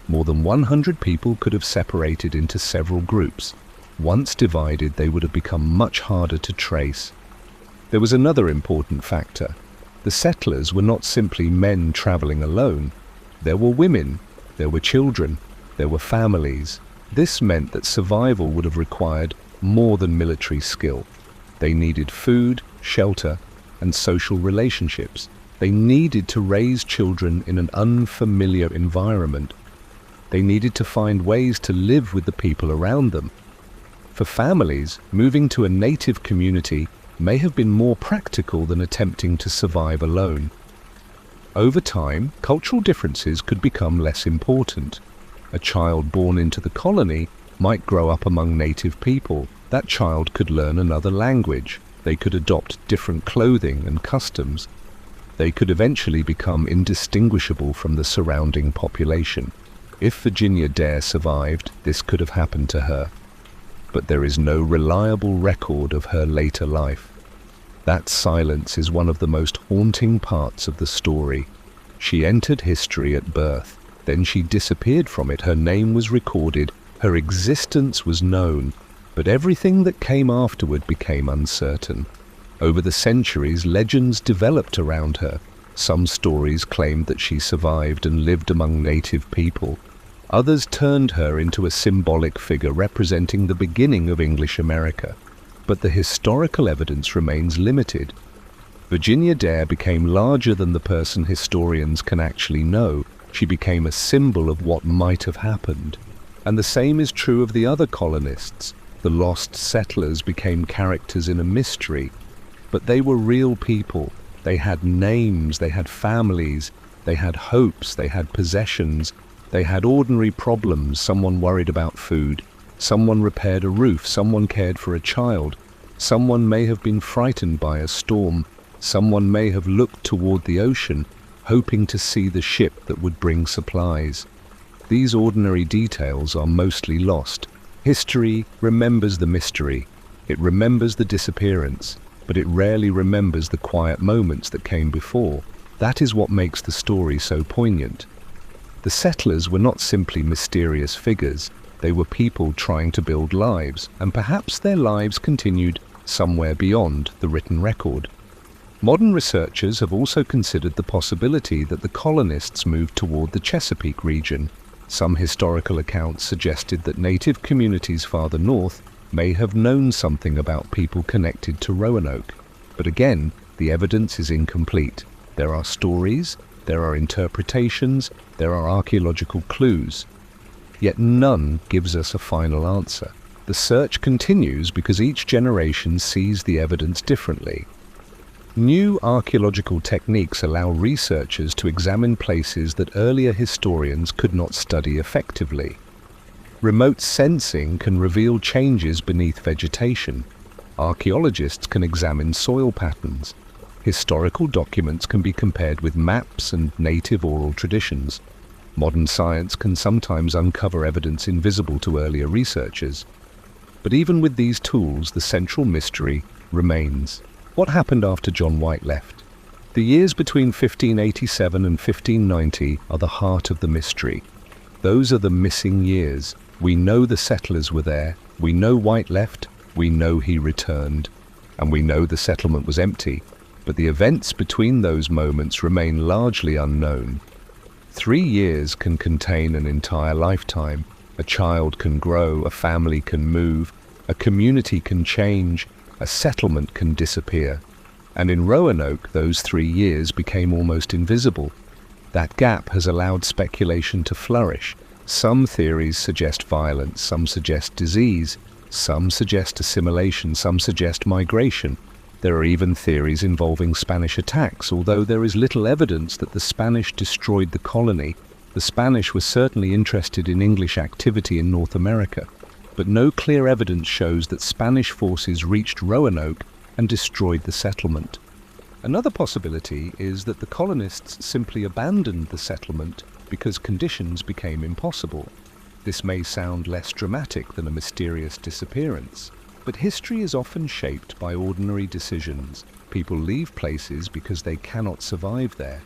More than 100 people could have separated into several groups. Once divided, they would have become much harder to trace. There was another important factor. The settlers were not simply men traveling alone. There were women, there were children, there were families. This meant that survival would have required more than military skill. They needed food, shelter, and social relationships. They needed to raise children in an unfamiliar environment. They needed to find ways to live with the people around them. For families, moving to a native community may have been more practical than attempting to survive alone. Over time, cultural differences could become less important. A child born into the colony might grow up among native people. That child could learn another language. They could adopt different clothing and customs. They could eventually become indistinguishable from the surrounding population. If Virginia Dare survived, this could have happened to her. But there is no reliable record of her later life. That silence is one of the most haunting parts of the story. She entered history at birth, then she disappeared from it. Her name was recorded, her existence was known, but everything that came afterward became uncertain. Over the centuries, legends developed around her. Some stories claimed that she survived and lived among native people. Others turned her into a symbolic figure representing the beginning of English America. But the historical evidence remains limited. Virginia Dare became larger than the person historians can actually know. She became a symbol of what might have happened. And the same is true of the other colonists. The lost settlers became characters in a mystery. But they were real people. They had names, they had families, they had hopes, they had possessions, they had ordinary problems. Someone worried about food, someone repaired a roof, someone cared for a child, someone may have been frightened by a storm, someone may have looked toward the ocean, hoping to see the ship that would bring supplies. These ordinary details are mostly lost. History remembers the mystery. It remembers the disappearance, but it rarely remembers the quiet moments that came before. That is what makes the story so poignant. The settlers were not simply mysterious figures. They were people trying to build lives, and perhaps their lives continued somewhere beyond the written record. Modern researchers have also considered the possibility that the colonists moved toward the Chesapeake region. Some historical accounts suggested that native communities farther north may have known something about people connected to Roanoke. But again, the evidence is incomplete. There are stories, there are interpretations, there are archaeological clues. Yet none gives us a final answer. The search continues because each generation sees the evidence differently. New archaeological techniques allow researchers to examine places that earlier historians could not study effectively. Remote sensing can reveal changes beneath vegetation. Archaeologists can examine soil patterns. Historical documents can be compared with maps and native oral traditions. Modern science can sometimes uncover evidence invisible to earlier researchers. But even with these tools, the central mystery remains. What happened after John White left? The years between 1587 and 1590 are the heart of the mystery. Those are the missing years. We know the settlers were there, we know White left, we know he returned, and we know the settlement was empty. But the events between those moments remain largely unknown. 3 years can contain an entire lifetime. A child can grow, a family can move, a community can change, a settlement can disappear. And in Roanoke, those 3 years became almost invisible. That gap has allowed speculation to flourish. Some theories suggest violence, some suggest disease, some suggest assimilation, some suggest migration. There are even theories involving Spanish attacks, although there is little evidence that the Spanish destroyed the colony. The Spanish were certainly interested in English activity in North America, but no clear evidence shows that Spanish forces reached Roanoke and destroyed the settlement. Another possibility is that the colonists simply abandoned the settlement because conditions became impossible. This may sound less dramatic than a mysterious disappearance, but history is often shaped by ordinary decisions. People leave places because they cannot survive there.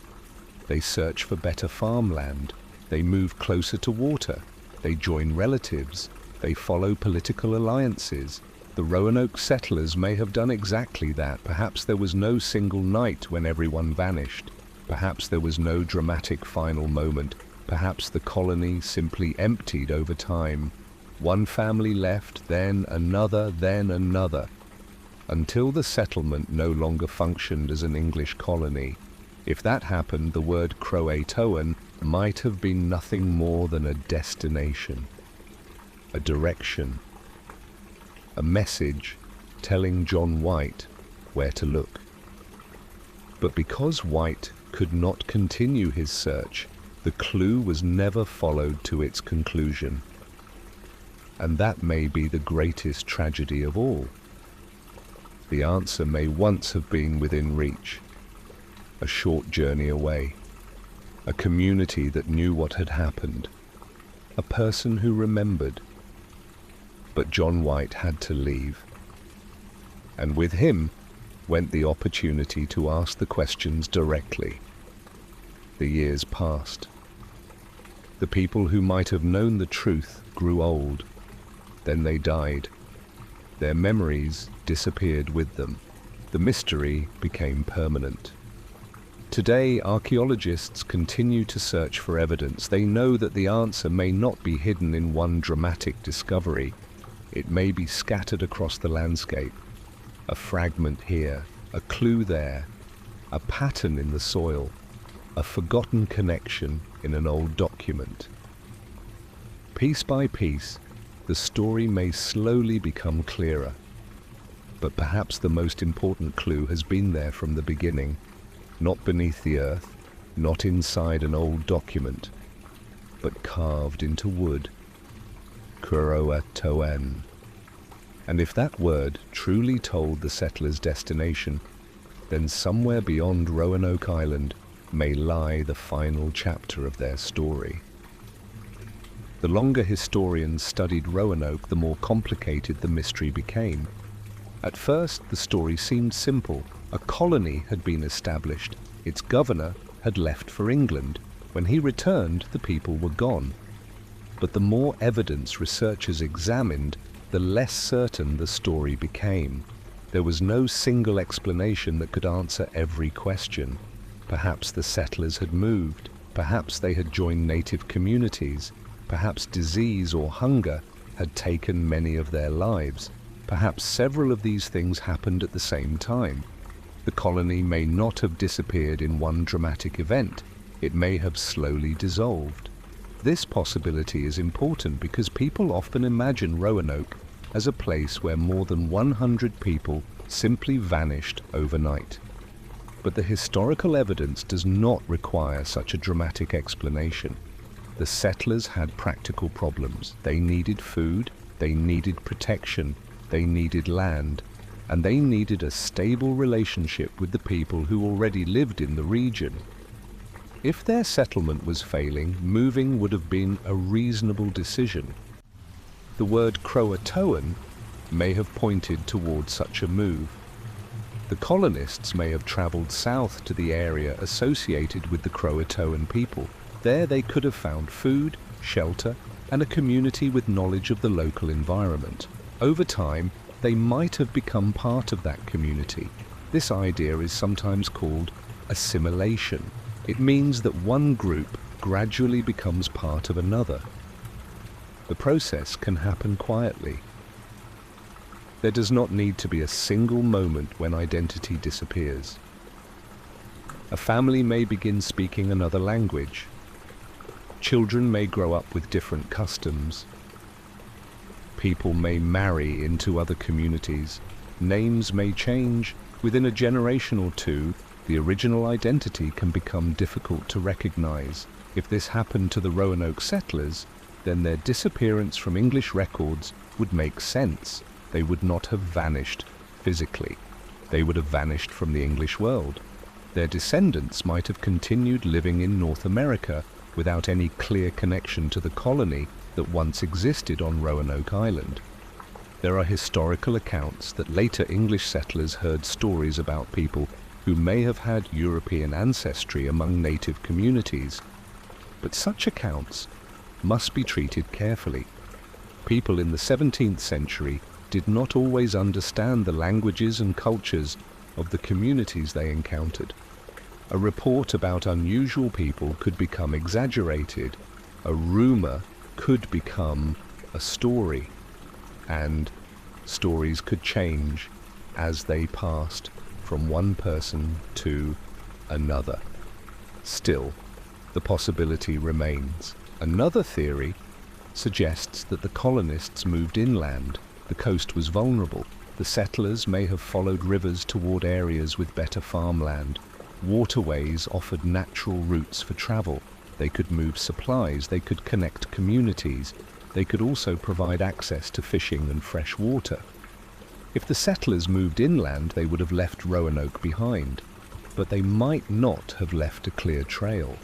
They search for better farmland. They move closer to water. They join relatives. They follow political alliances. The Roanoke settlers may have done exactly that. Perhaps there was no single night when everyone vanished. Perhaps there was no dramatic final moment. Perhaps the colony simply emptied over time. One family left, then another, until the settlement no longer functioned as an English colony. If that happened, the word CROATOAN might have been nothing more than a destination, a direction, a message telling John White where to look. But because White could not continue his search, the clue was never followed to its conclusion. And that may be the greatest tragedy of all. The answer may once have been within reach, a short journey away, a community that knew what had happened, a person who remembered. But John White had to leave. And with him went the opportunity to ask the questions directly. The years passed. The people who might have known the truth grew old. Then they died. Their memories disappeared with them. The mystery became permanent. Today, archaeologists continue to search for evidence. They know that the answer may not be hidden in one dramatic discovery. It may be scattered across the landscape. A fragment here, a clue there, a pattern in the soil, a forgotten connection in an old document. Piece by piece, the story may slowly become clearer. But perhaps the most important clue has been there from the beginning, not beneath the earth, not inside an old document, but carved into wood. CROATOAN. And if that word truly told the settlers' destination, then somewhere beyond Roanoke Island may lie the final chapter of their story. The longer historians studied Roanoke, the more complicated the mystery became. At first, the story seemed simple. A colony had been established. Its governor had left for England. When he returned, the people were gone. But the more evidence researchers examined, the less certain the story became. There was no single explanation that could answer every question. Perhaps the settlers had moved. Perhaps they had joined native communities. Perhaps disease or hunger had taken many of their lives. Perhaps several of these things happened at the same time. The colony may not have disappeared in one dramatic event. It may have slowly dissolved. This possibility is important because people often imagine Roanoke as a place where more than 100 people simply vanished overnight. But the historical evidence does not require such a dramatic explanation. The settlers had practical problems. They needed food, they needed protection, they needed land, and they needed a stable relationship with the people who already lived in the region. If their settlement was failing, moving would have been a reasonable decision. The word CROATOAN may have pointed toward such a move. The colonists may have traveled south to the area associated with the CROATOAN people. There they could have found food, shelter, and a community with knowledge of the local environment. Over time, they might have become part of that community. This idea is sometimes called assimilation. It means that one group gradually becomes part of another. The process can happen quietly. There does not need to be a single moment when identity disappears. A family may begin speaking another language. Children may grow up with different customs. People may marry into other communities. Names may change. Within a generation or two, the original identity can become difficult to recognize. If this happened to the Roanoke settlers, then their disappearance from English records would make sense. They would not have vanished physically. They would have vanished from the English world. Their descendants might have continued living in North America without any clear connection to the colony that once existed on Roanoke Island. There are historical accounts that later English settlers heard stories about people who may have had European ancestry among native communities. But such accounts must be treated carefully. People in the 17th century did not always understand the languages and cultures of the communities they encountered. A report about unusual people could become exaggerated. A rumor could become a story. And stories could change as they passed from one person to another. Still, the possibility remains. Another theory suggests that the colonists moved inland. The coast was vulnerable. The settlers may have followed rivers toward areas with better farmland. Waterways offered natural routes for travel. They could move supplies, they could connect communities. They could also provide access to fishing and fresh water. If the settlers moved inland, they would have left Roanoke behind. but they might not have left a clear trail.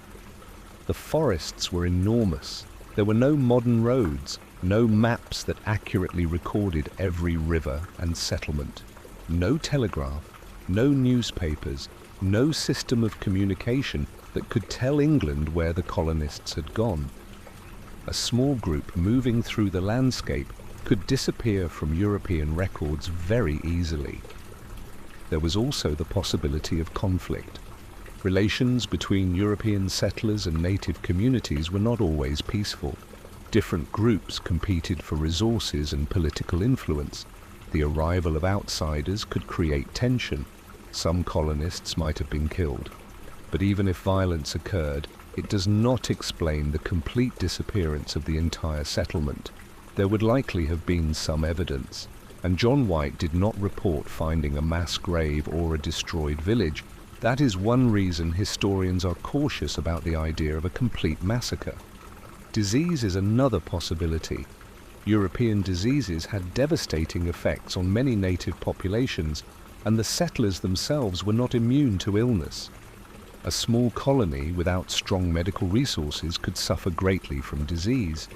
The forests were enormous. There were no modern roads, no maps that accurately recorded every river and settlement, no telegraph, no newspapers, no system of communication that could tell England where the colonists had gone. A small group moving through the landscape could disappear from European records very easily. There was also the possibility of conflict. Relations between European settlers and native communities were not always peaceful. Different groups competed for resources and political influence. The arrival of outsiders could create tension. Some colonists might have been killed. But even if violence occurred, it does not explain the complete disappearance of the entire settlement. There would likely have been some evidence, and John White did not report finding a mass grave or a destroyed village. That is one reason historians are cautious about the idea of a complete massacre. Disease is another possibility. European diseases had devastating effects on many native populations, and the settlers themselves were not immune to illness. A small colony without strong medical resources could suffer greatly from disease.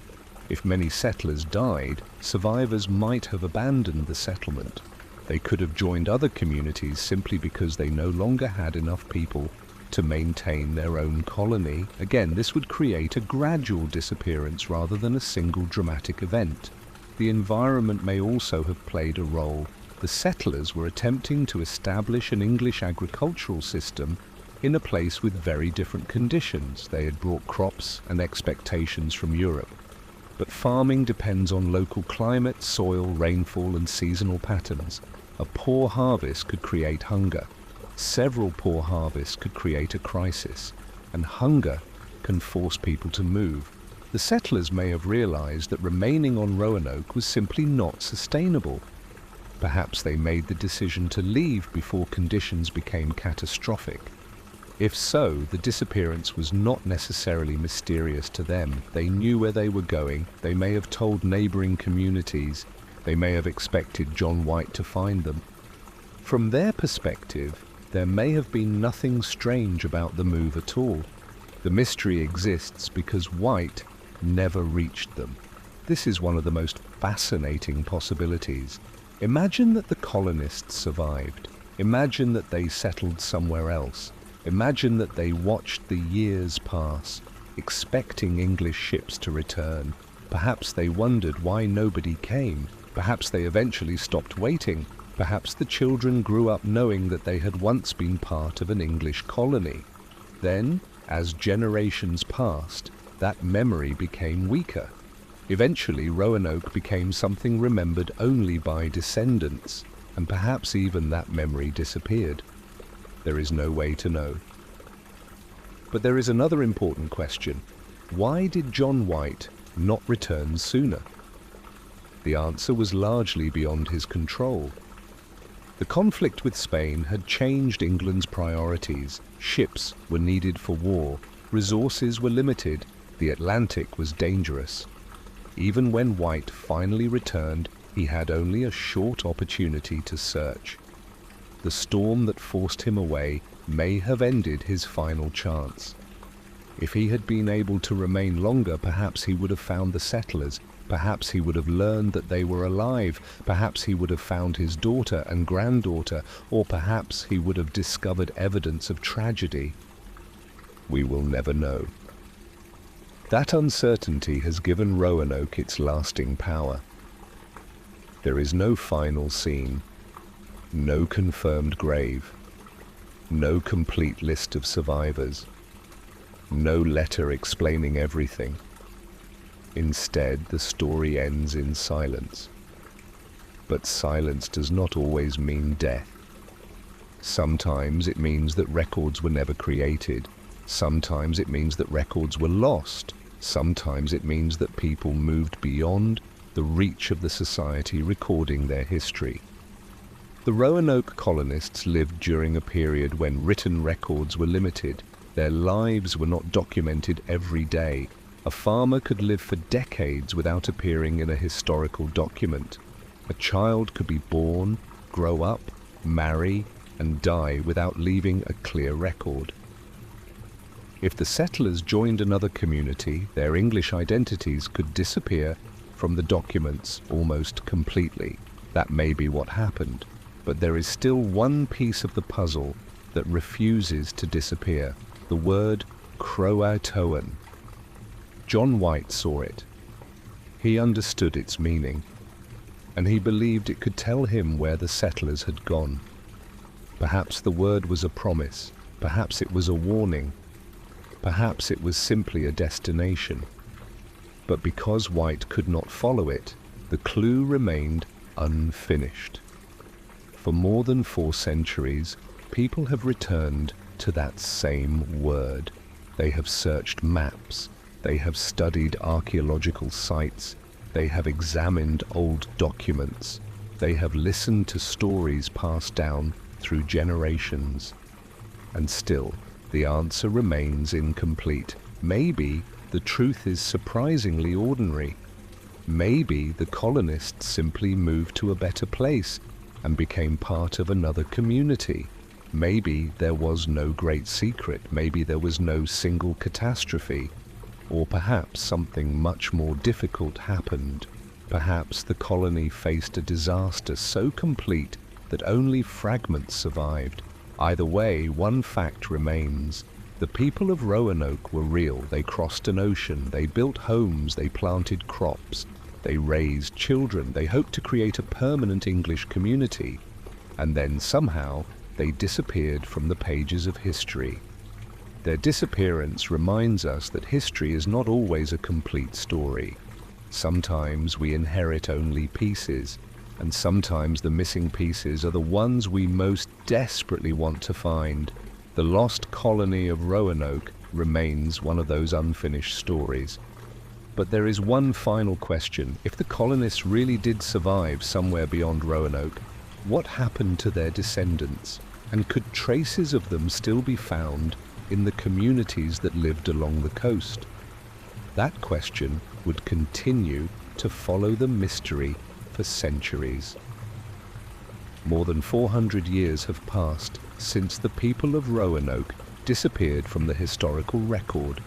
If many settlers died, survivors might have abandoned the settlement. They could have joined other communities simply because they no longer had enough people to maintain their own colony. Again, this would create a gradual disappearance rather than a single dramatic event. The environment may also have played a role. The settlers were attempting to establish an English agricultural system in a place with very different conditions. They had brought crops and expectations from Europe. But farming depends on local climate, soil, rainfall, and seasonal patterns. A poor harvest could create hunger. Several poor harvests could create a crisis, and hunger can force people to move. The settlers may have realized that remaining on Roanoke was simply not sustainable. Perhaps they made the decision to leave before conditions became catastrophic. If so, the disappearance was not necessarily mysterious to them. They knew where they were going. They may have told neighboring communities. They may have expected John White to find them. From their perspective, there may have been nothing strange about the move at all. The mystery exists because White never reached them. This is one of the most fascinating possibilities. Imagine that the colonists survived. Imagine that they settled somewhere else. Imagine that they watched the years pass, expecting English ships to return. Perhaps they wondered why nobody came. Perhaps they eventually stopped waiting. Perhaps the children grew up knowing that they had once been part of an English colony. Then, as generations passed, that memory became weaker. Eventually, Roanoke became something remembered only by descendants, and perhaps even that memory disappeared. There is no way to know. But there is another important question. Why did John White not return sooner? The answer was largely beyond his control. The conflict with Spain had changed England's priorities. Ships were needed for war, resources were limited, the Atlantic was dangerous. Even when White finally returned, he had only a short opportunity to search. The storm that forced him away may have ended his final chance. If he had been able to remain longer, perhaps he would have found the settlers. Perhaps he would have learned that they were alive. Perhaps he would have found his daughter and granddaughter, or perhaps he would have discovered evidence of tragedy. We will never know. That uncertainty has given Roanoke its lasting power. There is no final scene, no confirmed grave, no complete list of survivors, no letter explaining everything. Instead, the story ends in silence. But silence does not always mean death. Sometimes it means that records were never created. Sometimes it means that records were lost. Sometimes it means that people moved beyond the reach of the society recording their history. The Roanoke colonists lived during a period when written records were limited. Their lives were not documented every day. A farmer could live for decades without appearing in a historical document. A child could be born, grow up, marry, and die without leaving a clear record. If the settlers joined another community, their English identities could disappear from the documents almost completely. That may be what happened, but there is still one piece of the puzzle that refuses to disappear: the word CROATOAN. John White saw it. He understood its meaning, and he believed it could tell him where the settlers had gone. Perhaps the word was a promise, perhaps it was a warning, perhaps it was simply a destination. But because White could not follow it, the clue remained unfinished. For more than 4 centuries, people have returned to that same word. They have searched maps, they have studied archaeological sites, they have examined old documents, they have listened to stories passed down through generations. And still, the answer remains incomplete. Maybe the truth is surprisingly ordinary. Maybe the colonists simply moved to a better place and became part of another community. Maybe there was no great secret. Maybe there was no single catastrophe. Or perhaps something much more difficult happened. Perhaps the colony faced a disaster so complete that only fragments survived. Either way, one fact remains. The people of Roanoke were real. They crossed an ocean, they built homes, they planted crops, they raised children, they hoped to create a permanent English community. And then somehow they disappeared from the pages of history. Their disappearance reminds us that history is not always a complete story. Sometimes we inherit only pieces, and sometimes the missing pieces are the ones we most desperately want to find. The lost colony of Roanoke remains one of those unfinished stories. But there is one final question. If the colonists really did survive somewhere beyond Roanoke, what happened to their descendants? And could traces of them still be found in the communities that lived along the coast? That question would continue to follow the mystery for centuries. More than 400 years have passed since the people of Roanoke disappeared from the historical record.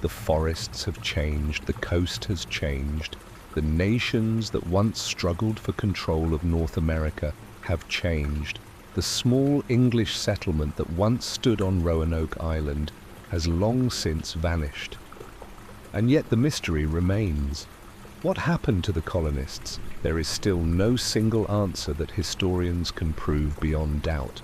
The forests have changed, the coast has changed, the nations that once struggled for control of North America have changed. The small English settlement that once stood on Roanoke Island has long since vanished. And yet the mystery remains. What happened to the colonists? There is still no single answer that historians can prove beyond doubt.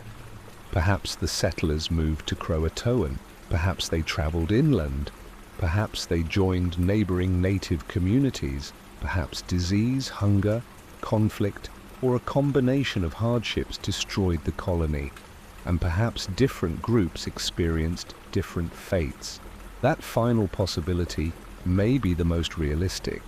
Perhaps the settlers moved to CROATOAN. Perhaps they traveled inland. Perhaps they joined neighboring native communities. Perhaps disease, hunger, conflict, or a combination of hardships destroyed the colony. And perhaps different groups experienced different fates. That final possibility may be the most realistic.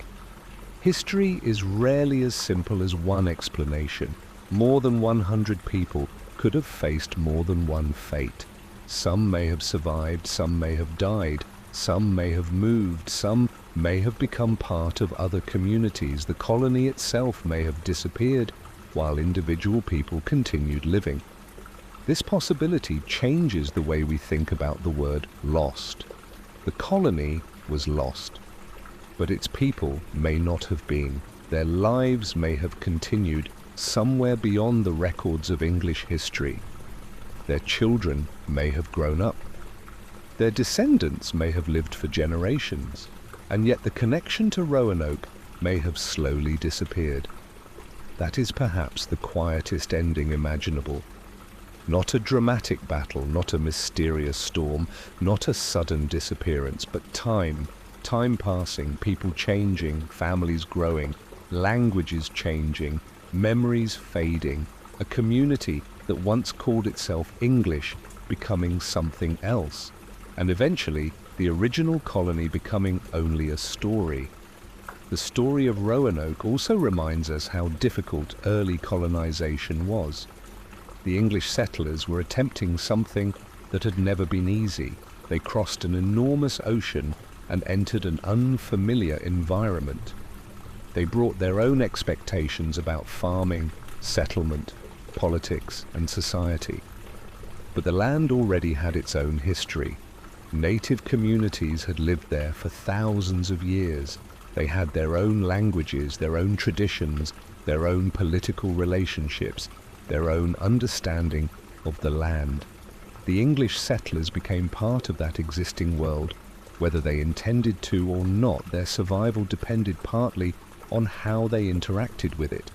History is rarely as simple as one explanation. More than 100 people could have faced more than one fate. Some may have survived, some may have died, some may have moved, some may have become part of other communities. The colony itself may have disappeared, while individual people continued living. This possibility changes the way we think about the word lost. The colony was lost, but its people may not have been. Their lives may have continued somewhere beyond the records of English history. Their children may have grown up. Their descendants may have lived for generations, and yet the connection to Roanoke may have slowly disappeared. That is perhaps the quietest ending imaginable. Not a dramatic battle, not a mysterious storm, not a sudden disappearance, but time passing, people changing, families growing, languages changing, memories fading, a community that once called itself English becoming something else, and eventually the original colony becoming only a story. The story of Roanoke also reminds us how difficult early colonization was. The English settlers were attempting something that had never been easy. They crossed an enormous ocean and entered an unfamiliar environment. They brought their own expectations about farming, settlement, politics, and society. But the land already had its own history. Native communities had lived there for thousands of years. They had their own languages, their own traditions, their own political relationships, their own understanding of the land. The English settlers became part of that existing world. Whether they intended to or not, their survival depended partly on how they interacted with it.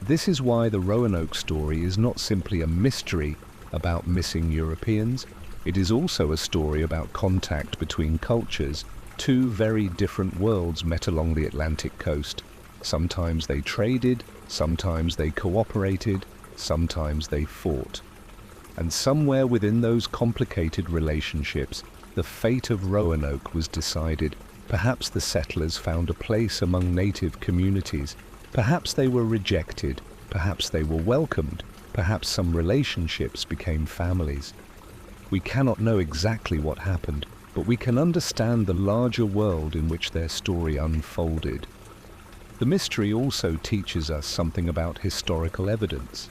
This is why the Roanoke story is not simply a mystery about missing Europeans. It is also a story about contact between cultures. Two very different worlds met along the Atlantic coast. Sometimes they traded, sometimes they cooperated, sometimes they fought. And somewhere within those complicated relationships, the fate of Roanoke was decided. Perhaps the settlers found a place among native communities. Perhaps they were rejected. Perhaps they were welcomed. Perhaps some relationships became families. We cannot know exactly what happened, but we can understand the larger world in which their story unfolded. The mystery also teaches us something about historical evidence.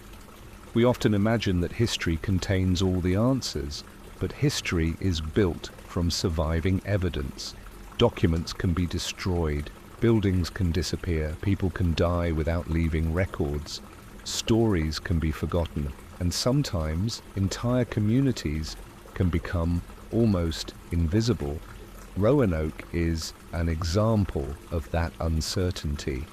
We often imagine that history contains all the answers, but history is built from surviving evidence. Documents can be destroyed, buildings can disappear, people can die without leaving records, stories can be forgotten, and sometimes entire communities can become almost invisible. Roanoke is an example of that uncertainty.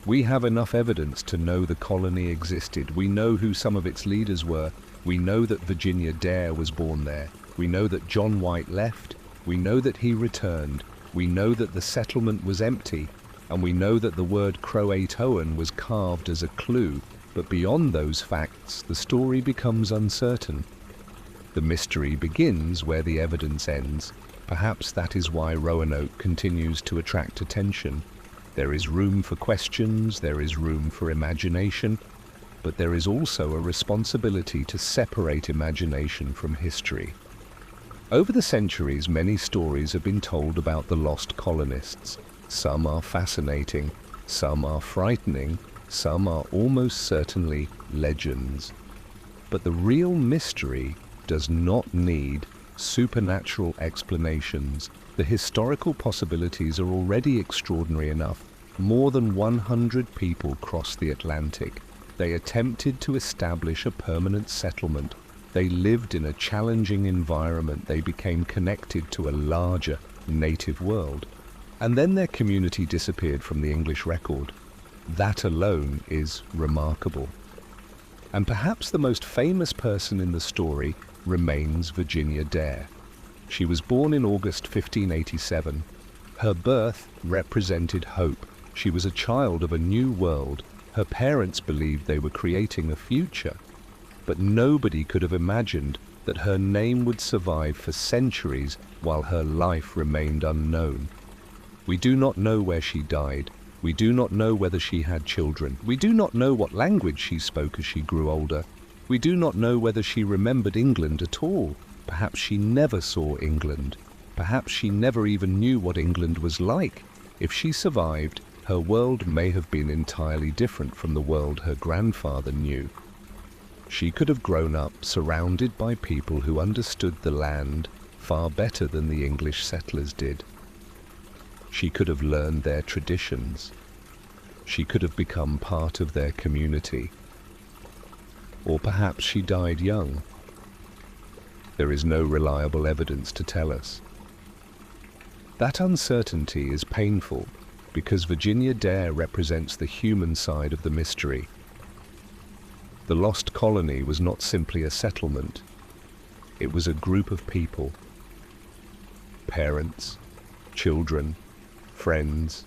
We have enough evidence to know the colony existed. We know who some of its leaders were. We know that Virginia Dare was born there. We know that John White left. We know that he returned. We know that the settlement was empty. And we know that the word CROATOAN was carved as a clue. But beyond those facts, the story becomes uncertain. The mystery begins where the evidence ends. Perhaps that is why Roanoke continues to attract attention. There is room for questions, there is room for imagination, but there is also a responsibility to separate imagination from history. Over the centuries, many stories have been told about the lost colonists. Some are fascinating, some are frightening, some are almost certainly legends. But the real mystery does not need supernatural explanations. The historical possibilities are already extraordinary enough. More than 100 people crossed the Atlantic. They attempted to establish a permanent settlement. They lived in a challenging environment. They became connected to a larger native world. And then their community disappeared from the English record. That alone is remarkable. And perhaps the most famous person in the story remains Virginia Dare. She was born in August 1587. Her birth represented hope. She was a child of a new world. Her parents believed they were creating a future. But nobody could have imagined that her name would survive for centuries while her life remained unknown. We do not know where she died. We do not know whether she had children. We do not know what language she spoke as she grew older. We do not know whether she remembered England at all. Perhaps she never saw England. Perhaps she never even knew what England was like. If she survived, her world may have been entirely different from the world her grandfather knew. She could have grown up surrounded by people who understood the land far better than the English settlers did. She could have learned their traditions. She could have become part of their community. Or perhaps she died young. There is no reliable evidence to tell us. That uncertainty is painful because Virginia Dare represents the human side of the mystery. The lost colony was not simply a settlement. It was a group of people. Parents, children, friends,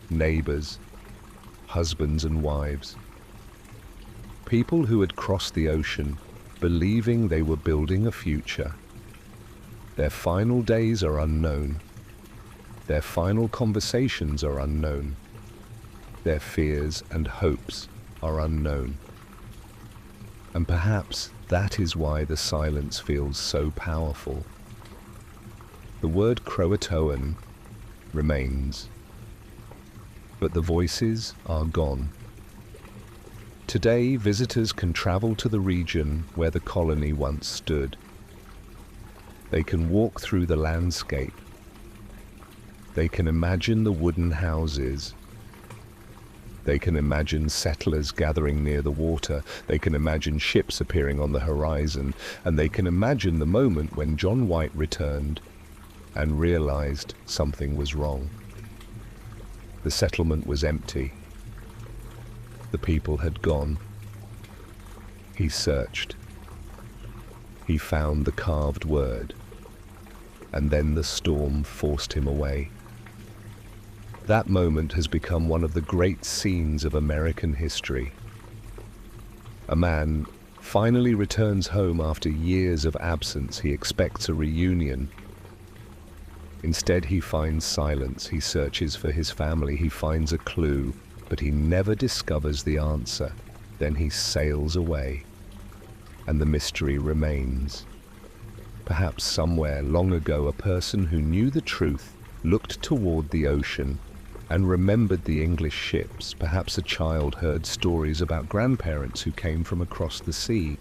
neighbors, husbands and wives. People who had crossed the ocean, believing they were building a future. Their final days are unknown. Their final conversations are unknown. Their fears and hopes are unknown. And perhaps that is why the silence feels so powerful. The word CROATOAN remains, but the voices are gone. Today, visitors can travel to the region where the colony once stood. They can walk through the landscape. They can imagine the wooden houses. They can imagine settlers gathering near the water. They can imagine ships appearing on the horizon. And they can imagine the moment when John White returned and realized something was wrong. The settlement was empty. The people had gone. He searched. He found the carved word. And then the storm forced him away. That moment has become one of the great scenes of American history. A man finally returns home after years of absence. He expects a reunion. Instead, he finds silence. He searches for his family. He finds a clue, but he never discovers the answer. Then he sails away, and the mystery remains. Perhaps somewhere long ago, a person who knew the truth looked toward the ocean and remembered the English ships. Perhaps a child heard stories about grandparents who came from across the sea.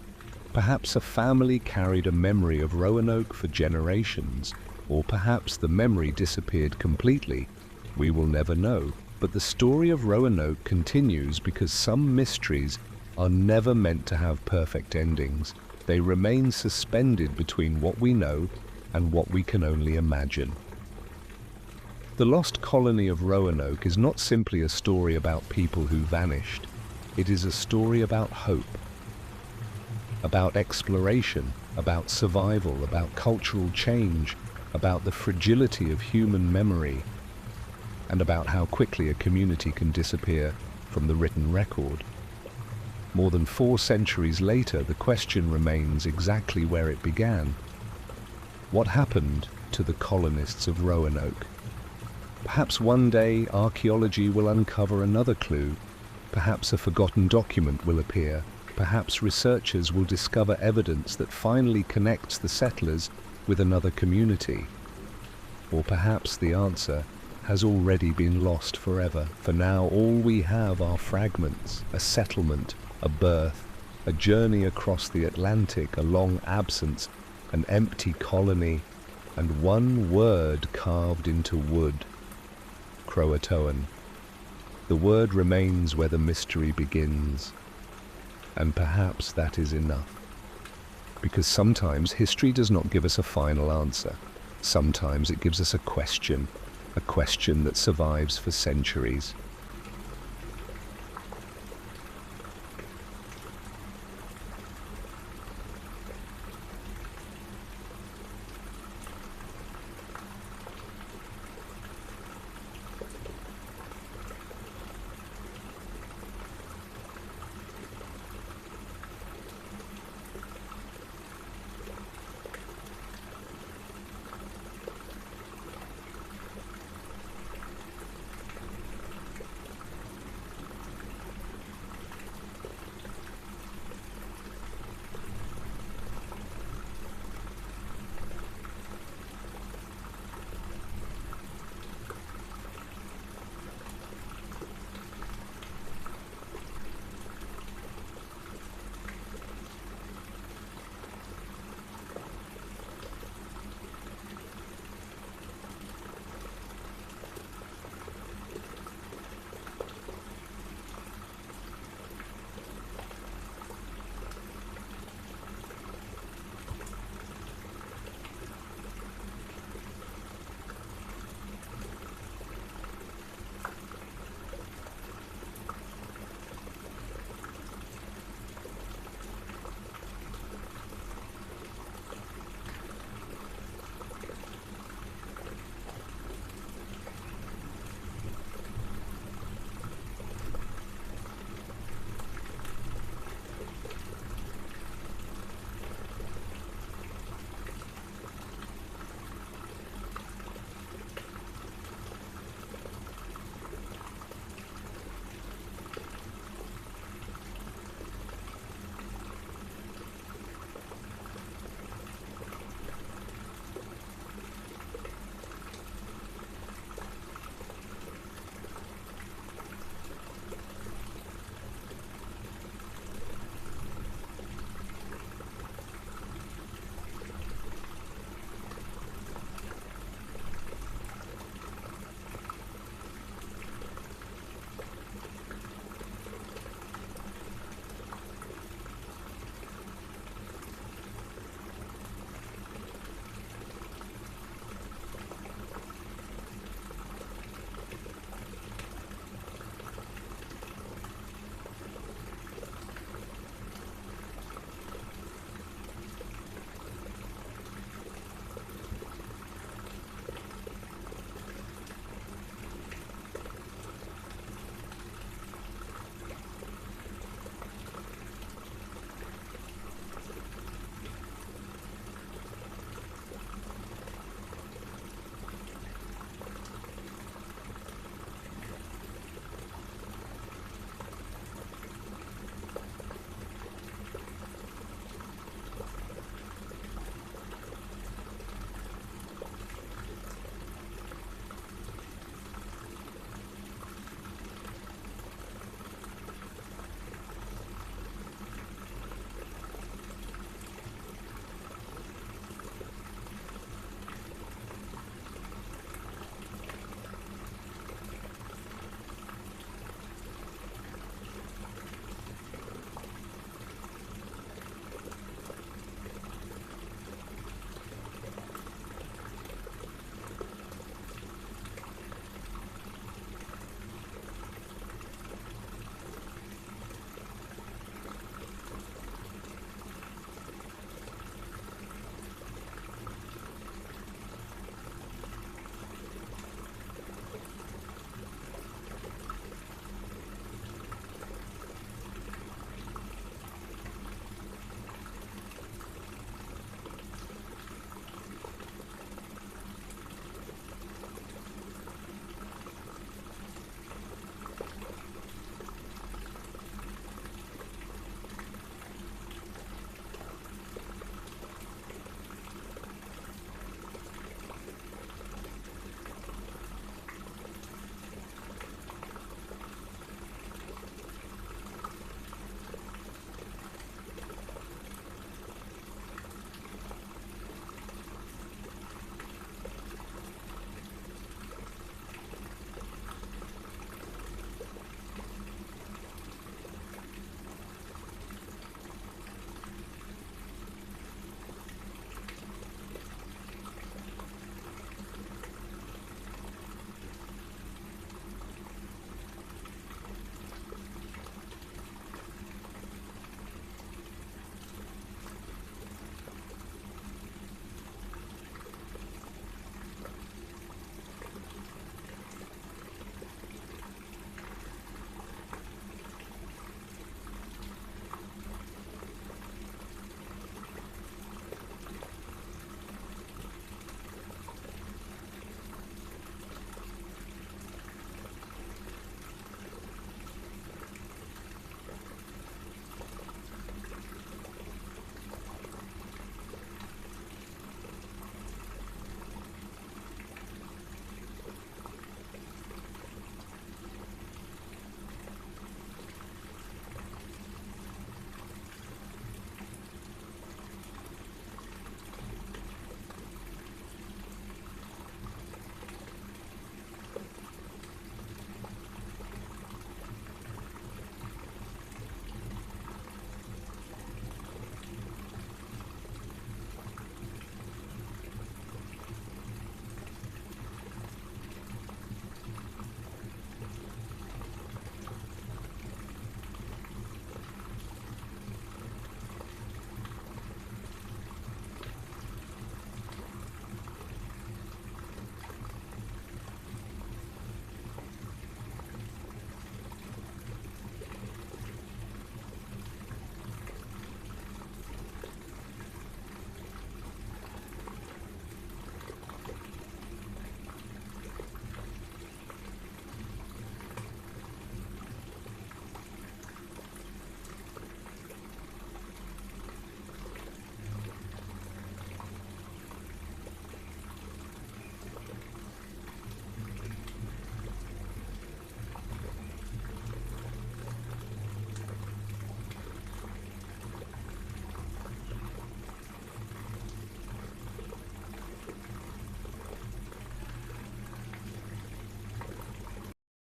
Perhaps a family carried a memory of Roanoke for generations, or perhaps the memory disappeared completely. We will never know. But the story of Roanoke continues because some mysteries are never meant to have perfect endings. They remain suspended between what we know and what we can only imagine. The lost colony of Roanoke is not simply a story about people who vanished. It is a story about hope, about exploration, about survival, about cultural change, about the fragility of human memory, and about how quickly a community can disappear from the written record. More than 4 centuries later, the question remains exactly where it began. What happened to the colonists of Roanoke? Perhaps one day archaeology will uncover another clue. Perhaps a forgotten document will appear. Perhaps researchers will discover evidence that finally connects the settlers with another community. Or perhaps the answer has already been lost forever. For now, all we have are fragments, a settlement, a birth, a journey across the Atlantic, a long absence, an empty colony, and one word carved into wood: CROATOAN. The word remains where the mystery begins. And perhaps that is enough. Because sometimes history does not give us a final answer. Sometimes it gives us a question that survives for centuries.